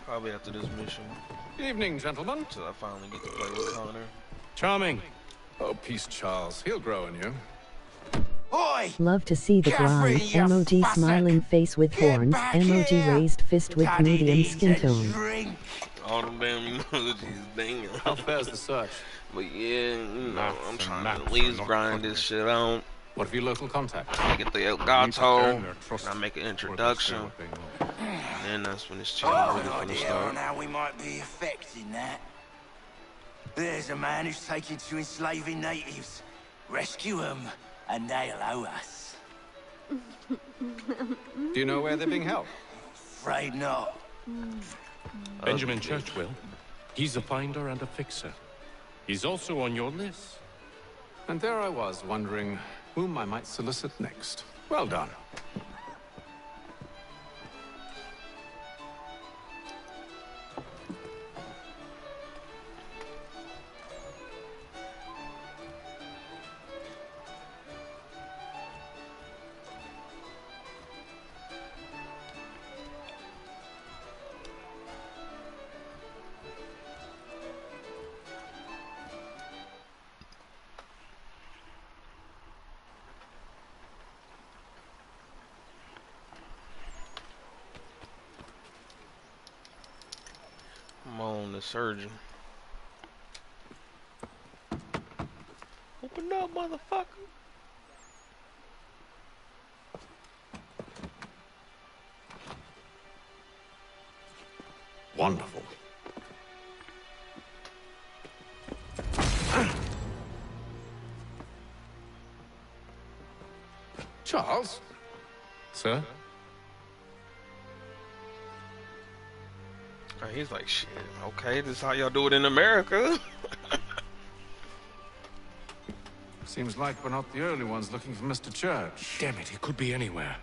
Probably after this mission. Evening, gentlemen. Until I finally get to play with Connor. Charming. Oh, peace, Charles. He'll grow on you. Oi! Love to see the grind. Emoji smiling face with horns. Emoji here. raised fist with medium skin tone. All them damn emojis, damn. How fair's the search? But yeah, you know, I'm trying to at least grind this shit out. What have your local contacts? I get the El Gato, I make an introduction, and that's when it's chilling really gonna start. How we might be affecting that. There's a man who's taken to enslaving natives. Rescue them, and they'll owe us. Do you know where they're being held? Afraid not. Benjamin Churchwill. He's a finder and a fixer. He's also on your list. And there I was, wondering whom I might solicit next. Well done. I'm on the surgeon. Open up, motherfucker. Wonderful. Charles? Sir? He's like, shit, okay, this is how y'all do it in America. Seems like we're not the only ones looking for Mr. Church. Damn it, he could be anywhere.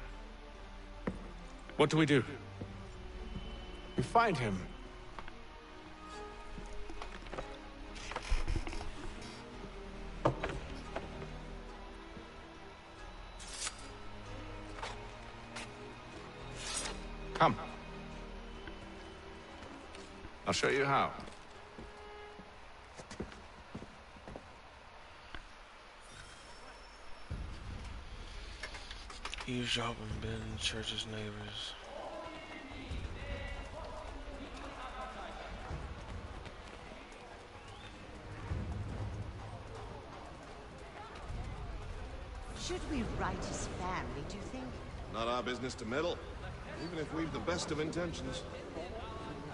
What do we do? We find him. Come. I'll show you how. Eavesdropping Ben Church's neighbors. Should we write his family, do you think? Not our business to meddle, even if we've the best of intentions.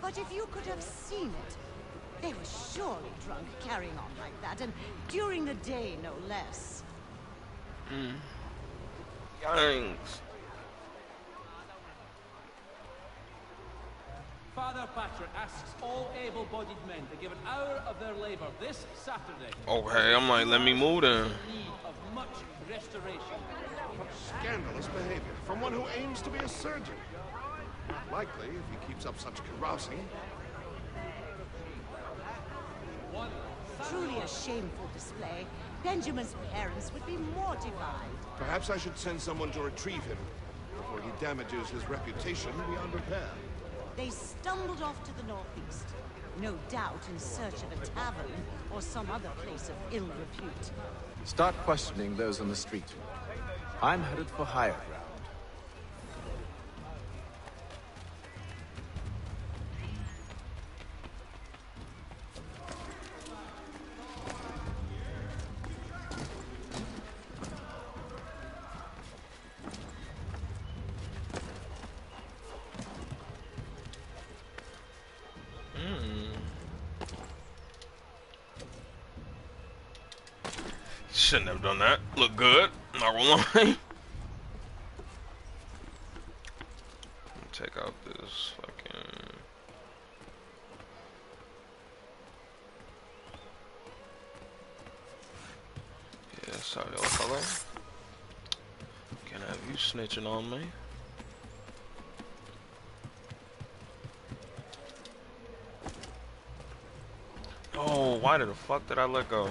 But if you could have seen it, they were surely drunk carrying on like that, and during the day, no less. Yanks. Father Patrick asks all able-bodied men to give an hour of their labor this Saturday. Okay, I'm like, let me move then. In need of much restoration. Scandalous behavior from one who aims to be a surgeon. Not likely if he keeps up such carousing. Truly a shameful display. Benjamin's parents would be mortified. Perhaps I should send someone to retrieve him before he damages his reputation beyond repair. They stumbled off to the northeast, no doubt in search of a tavern or some other place of ill repute. Start questioning those on the street. I'm headed for higher ground. Shouldn't have done that. Look good. Not gonna lie. Take out this fucking. Yeah, sorry, old fellow. Can't have you snitching on me. Oh, why the fuck did I let go?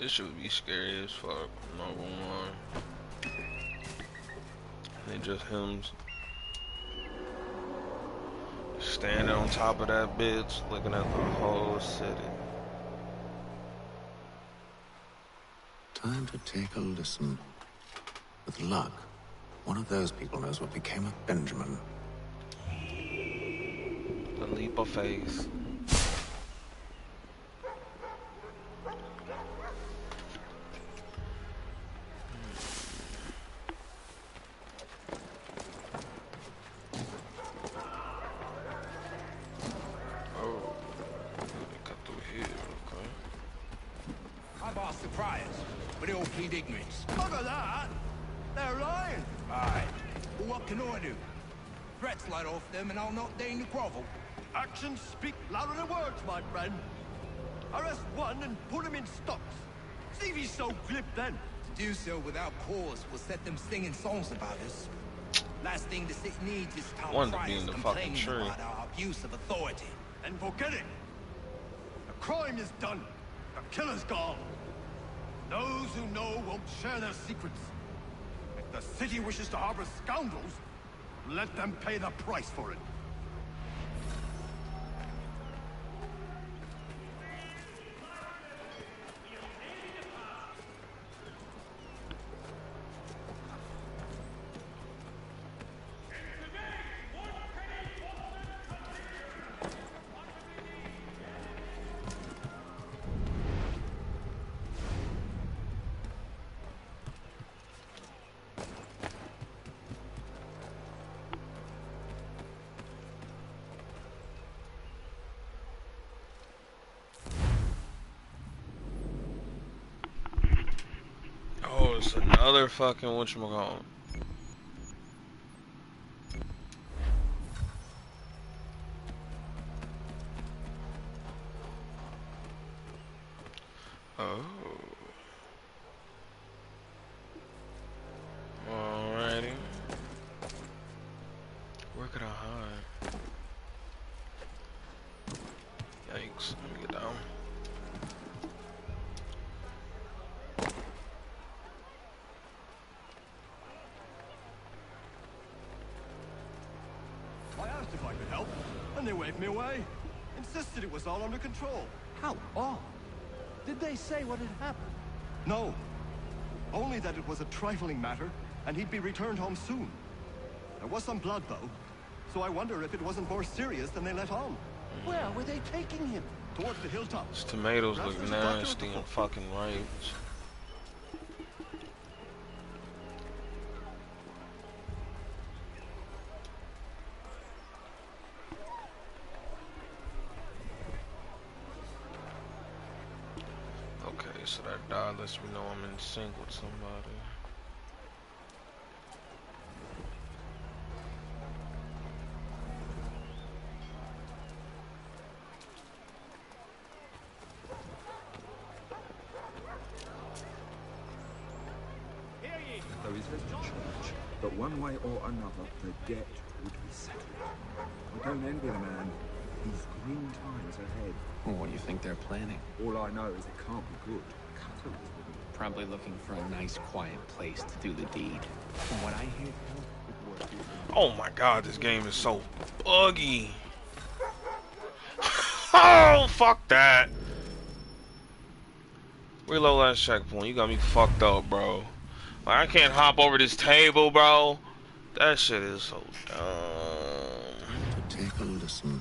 This should be scary as fuck. I'm not gonna lie. Just him standing on top of that bitch, looking at the whole city. Time to take a listen. With luck, one of those people knows what became of Benjamin. The leap of faith. And I'll not deign to grovel. Actions speak louder than words, my friend. Arrest one and put him in stocks. See if he's so glib then. To do so without cause will set them singing songs about us. Last thing the city needs is town criers complaining about our abuse of authority. And forget it. The crime is done. The killer's gone. Those who know won't share their secrets. If the city wishes to harbor scoundrels, let them pay the price for it. Oh, it's another fucking whatchamacallit. Oh. Alrighty. Where could I hide? Yikes. Let me get down. If I could help, and they waved me away. Insisted it was all under control. How odd. Did they say what had happened? No. Only that it was a trifling matter, and he'd be returned home soon. There was some blood, though, so I wonder if it wasn't more serious than they let on. Where were they taking him? Towards the hilltops. His tomatoes look nasty and fucking right. So that dot lets me know I'm in sync with somebody. There is a church, but one way or another, the debt would be settled. I don't envy the man. He's green times ahead. Well, what do you think they're planning? All I know is it can't be good. Capitalism Probably looking for a nice, quiet place to do the deed. From what I hear, Oh my god, this game is so buggy. Oh, fuck that. Reload last checkpoint. You got me fucked up, bro. Like, I can't hop over this table, bro. That shit is so dumb. To take a listen.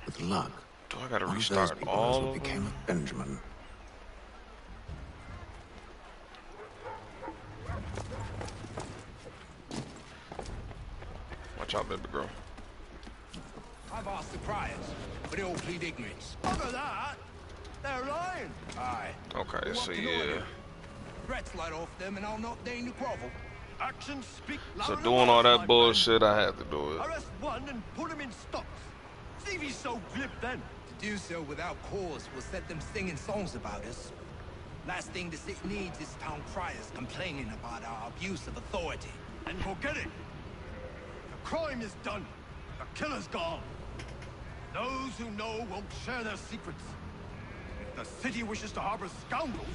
With luck, do I gotta one restart of those people all is of what them? became of Benjamin. Watch out, baby girl. I've asked the criers, but they all plead ignorance. Look at that! They're lying! Aye. Okay, so What can I yeah. do? Threats light off them and I'll not deign to grovel. Actions speak So louder doing than all words, that my bullshit, I had to do friend. it. Arrest one and put him in stocks. See if he's so glib then. To do so without cause will set them singing songs about us. Last thing the city needs is town criers complaining about our abuse of authority. And forget it. The crime is done. The killer's gone. Those who know won't share their secrets. If the city wishes to harbor scoundrels,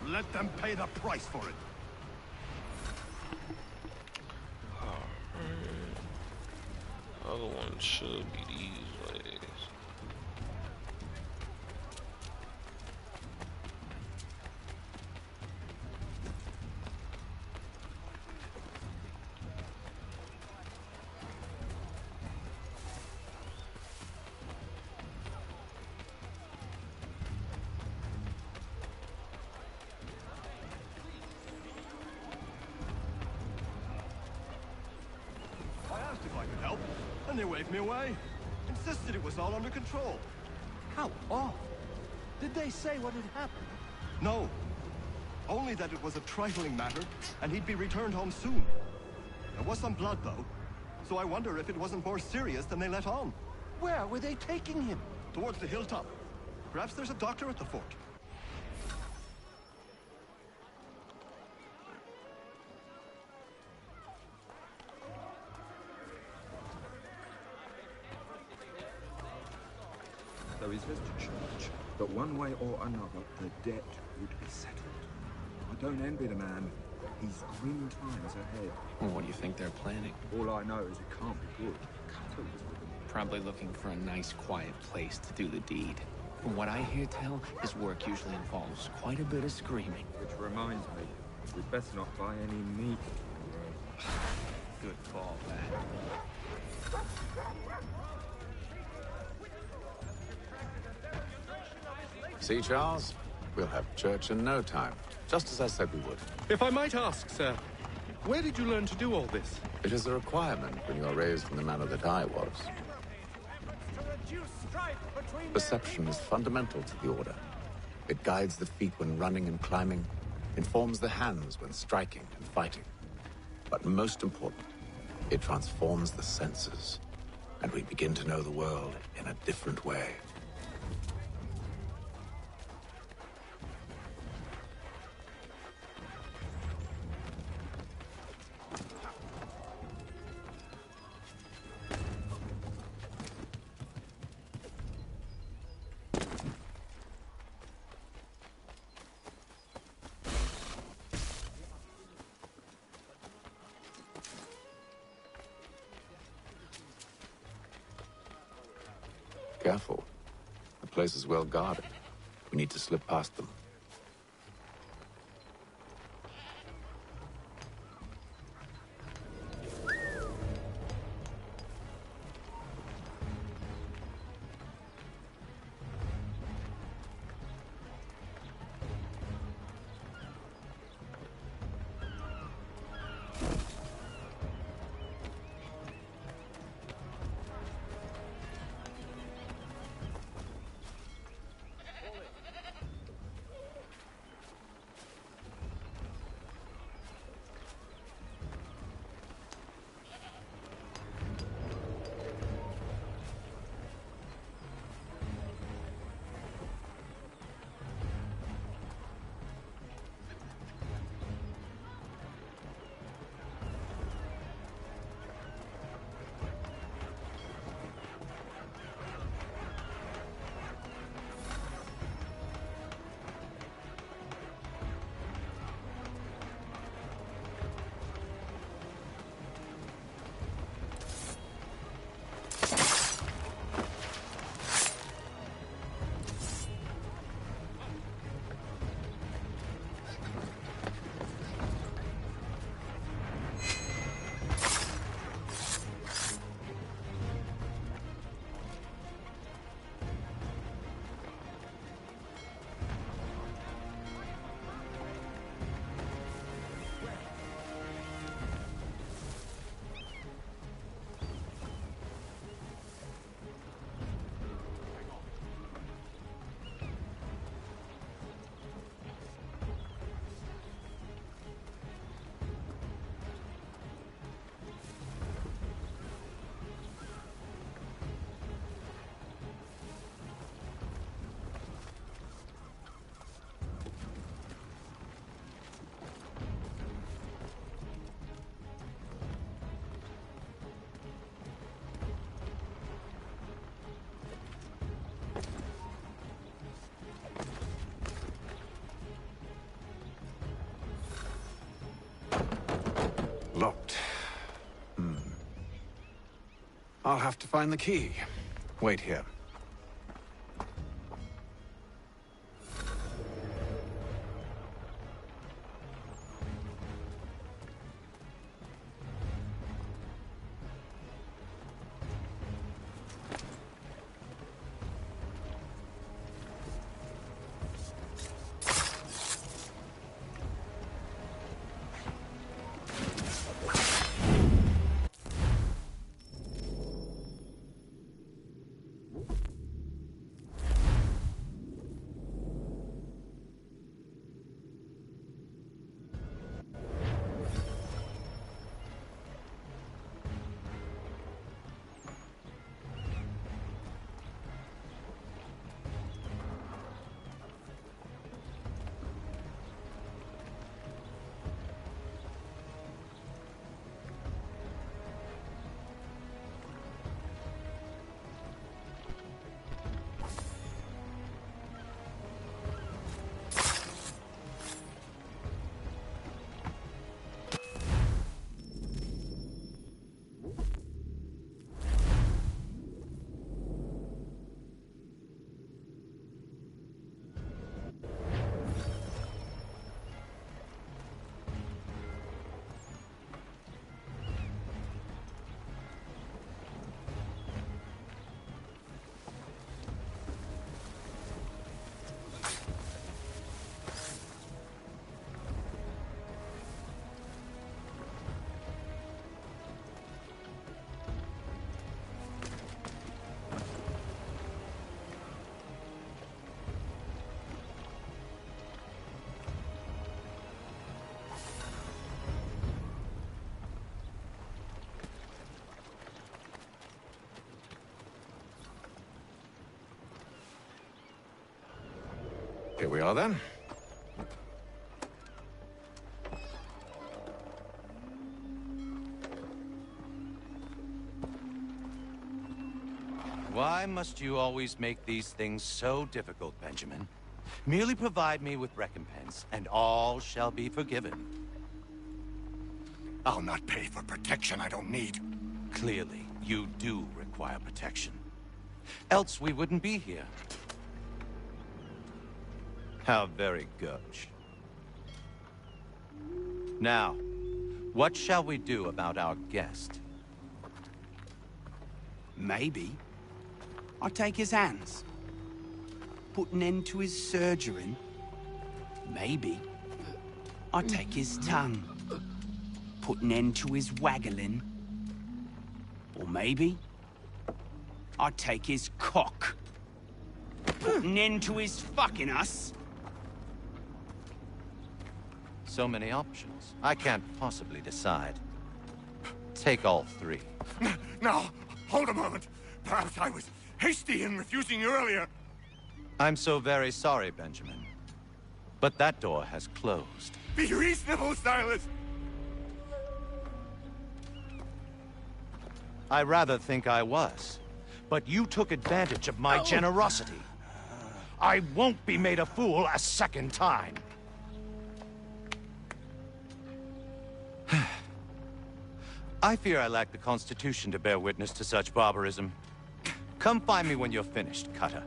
let them pay the price for it. Other one should be these ways. I asked if I could help, and they waved me away. Insisted it was all under control. How off? Did they say what had happened? No. Only that it was a trifling matter, and he'd be returned home soon. There was some blood, though, so I wonder if it wasn't more serious than they let on. Where were they taking him? Towards the hilltop. Perhaps there's a doctor at the fort. There is his church, but one way or another, the debt would be settled. I don't envy the man. He's grim times ahead. well, what do you think they're planning? All I know is it can't be good. Cutter was with him. Probably looking for a nice, quiet place to do the deed. From what I hear tell, his work usually involves quite a bit of screaming. Which reminds me, we'd best not buy any meat. Good call, that. See, Charles? We'll have church in no time, just as I said we would. If I might ask, sir, where did you learn to do all this? It is a requirement when you are raised in the manner that I was. Perception is fundamental to the Order. It guides the feet when running and climbing, informs the hands when striking and fighting. But most important, it transforms the senses, and we begin to know the world in a different way. Careful. The place is well guarded. We need to slip past them. I'll have to find the key. Wait here. Here we are, then. Why must you always make these things so difficult, Benjamin? Merely provide me with recompense, and all shall be forgiven. I'll not pay for protection I don't need. Clearly, you do require protection. Else we wouldn't be here. How very gauche. Now, what shall we do about our guest? Maybe I take his hands, put an end to his surgering. Maybe I take his tongue, put an end to his waggling. Or maybe I take his cock, put an end to his fucking us. So many options. I can't possibly decide. Take all three. Now, hold a moment. Perhaps I was hasty in refusing you earlier. I'm so very sorry, Benjamin. But that door has closed. Be reasonable, Silas! I rather think I was. But you took advantage of my generosity. I won't be made a fool a second time. I fear I lack the constitution to bear witness to such barbarism. Come find me when you're finished, Cutter.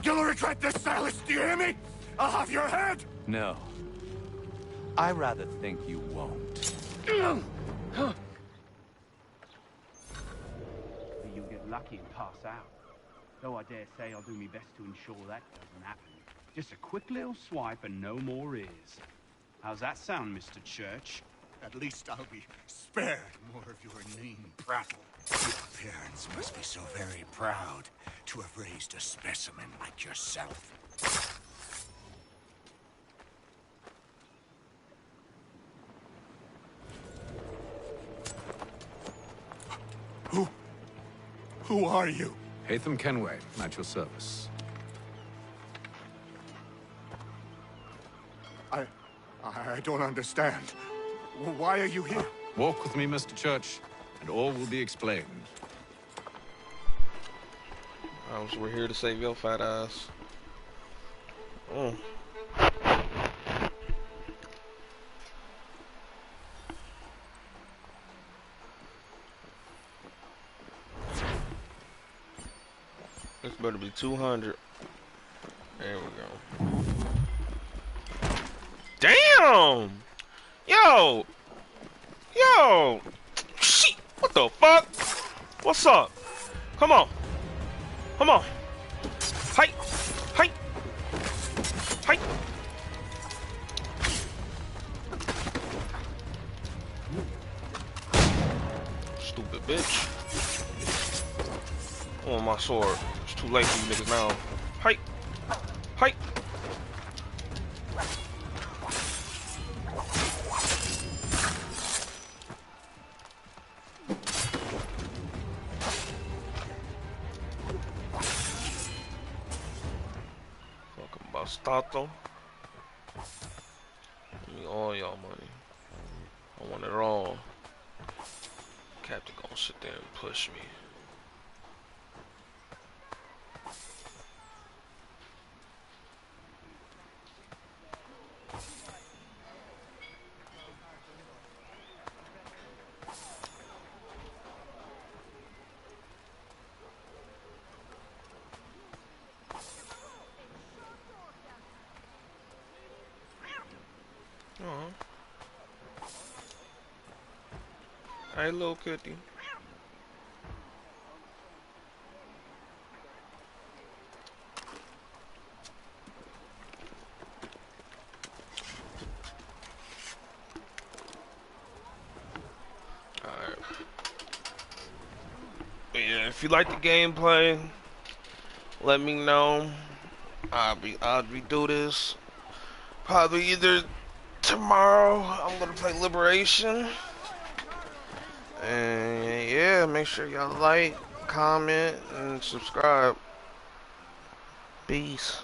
You'll regret this, Silas, do you hear me? I'll have your head! No. I rather think you won't. You'll get lucky and pass out. Though I dare say I'll do my best to ensure that doesn't happen. Just a quick little swipe and no more is. How's that sound, Mr. Church? At least I'll be spared more of your name prattle. Your parents must be so very proud to have raised a specimen like yourself. Who are you? Hatham Kenway, at your service. I don't understand. Why are you here? Walk with me, Mr. Church, and all will be explained. We're here to save your fat ass. better be 200. There we go. Damn! Yo! Yo! Shit! What the fuck? What's up? Come on. Come on. Hi! Hi! Hi! Stupid bitch. I want my sword. It's too late for you niggas now. Hi! Hi! Fucking bastato. Give me all y'all money. I want it all. Captain gonna sit there and push me. Hey, little kitty. Alright. Yeah, if you like the gameplay, let me know. I'll redo this. Probably either tomorrow I'm gonna play Liberation. And yeah, make sure y'all like, comment, and subscribe. Peace.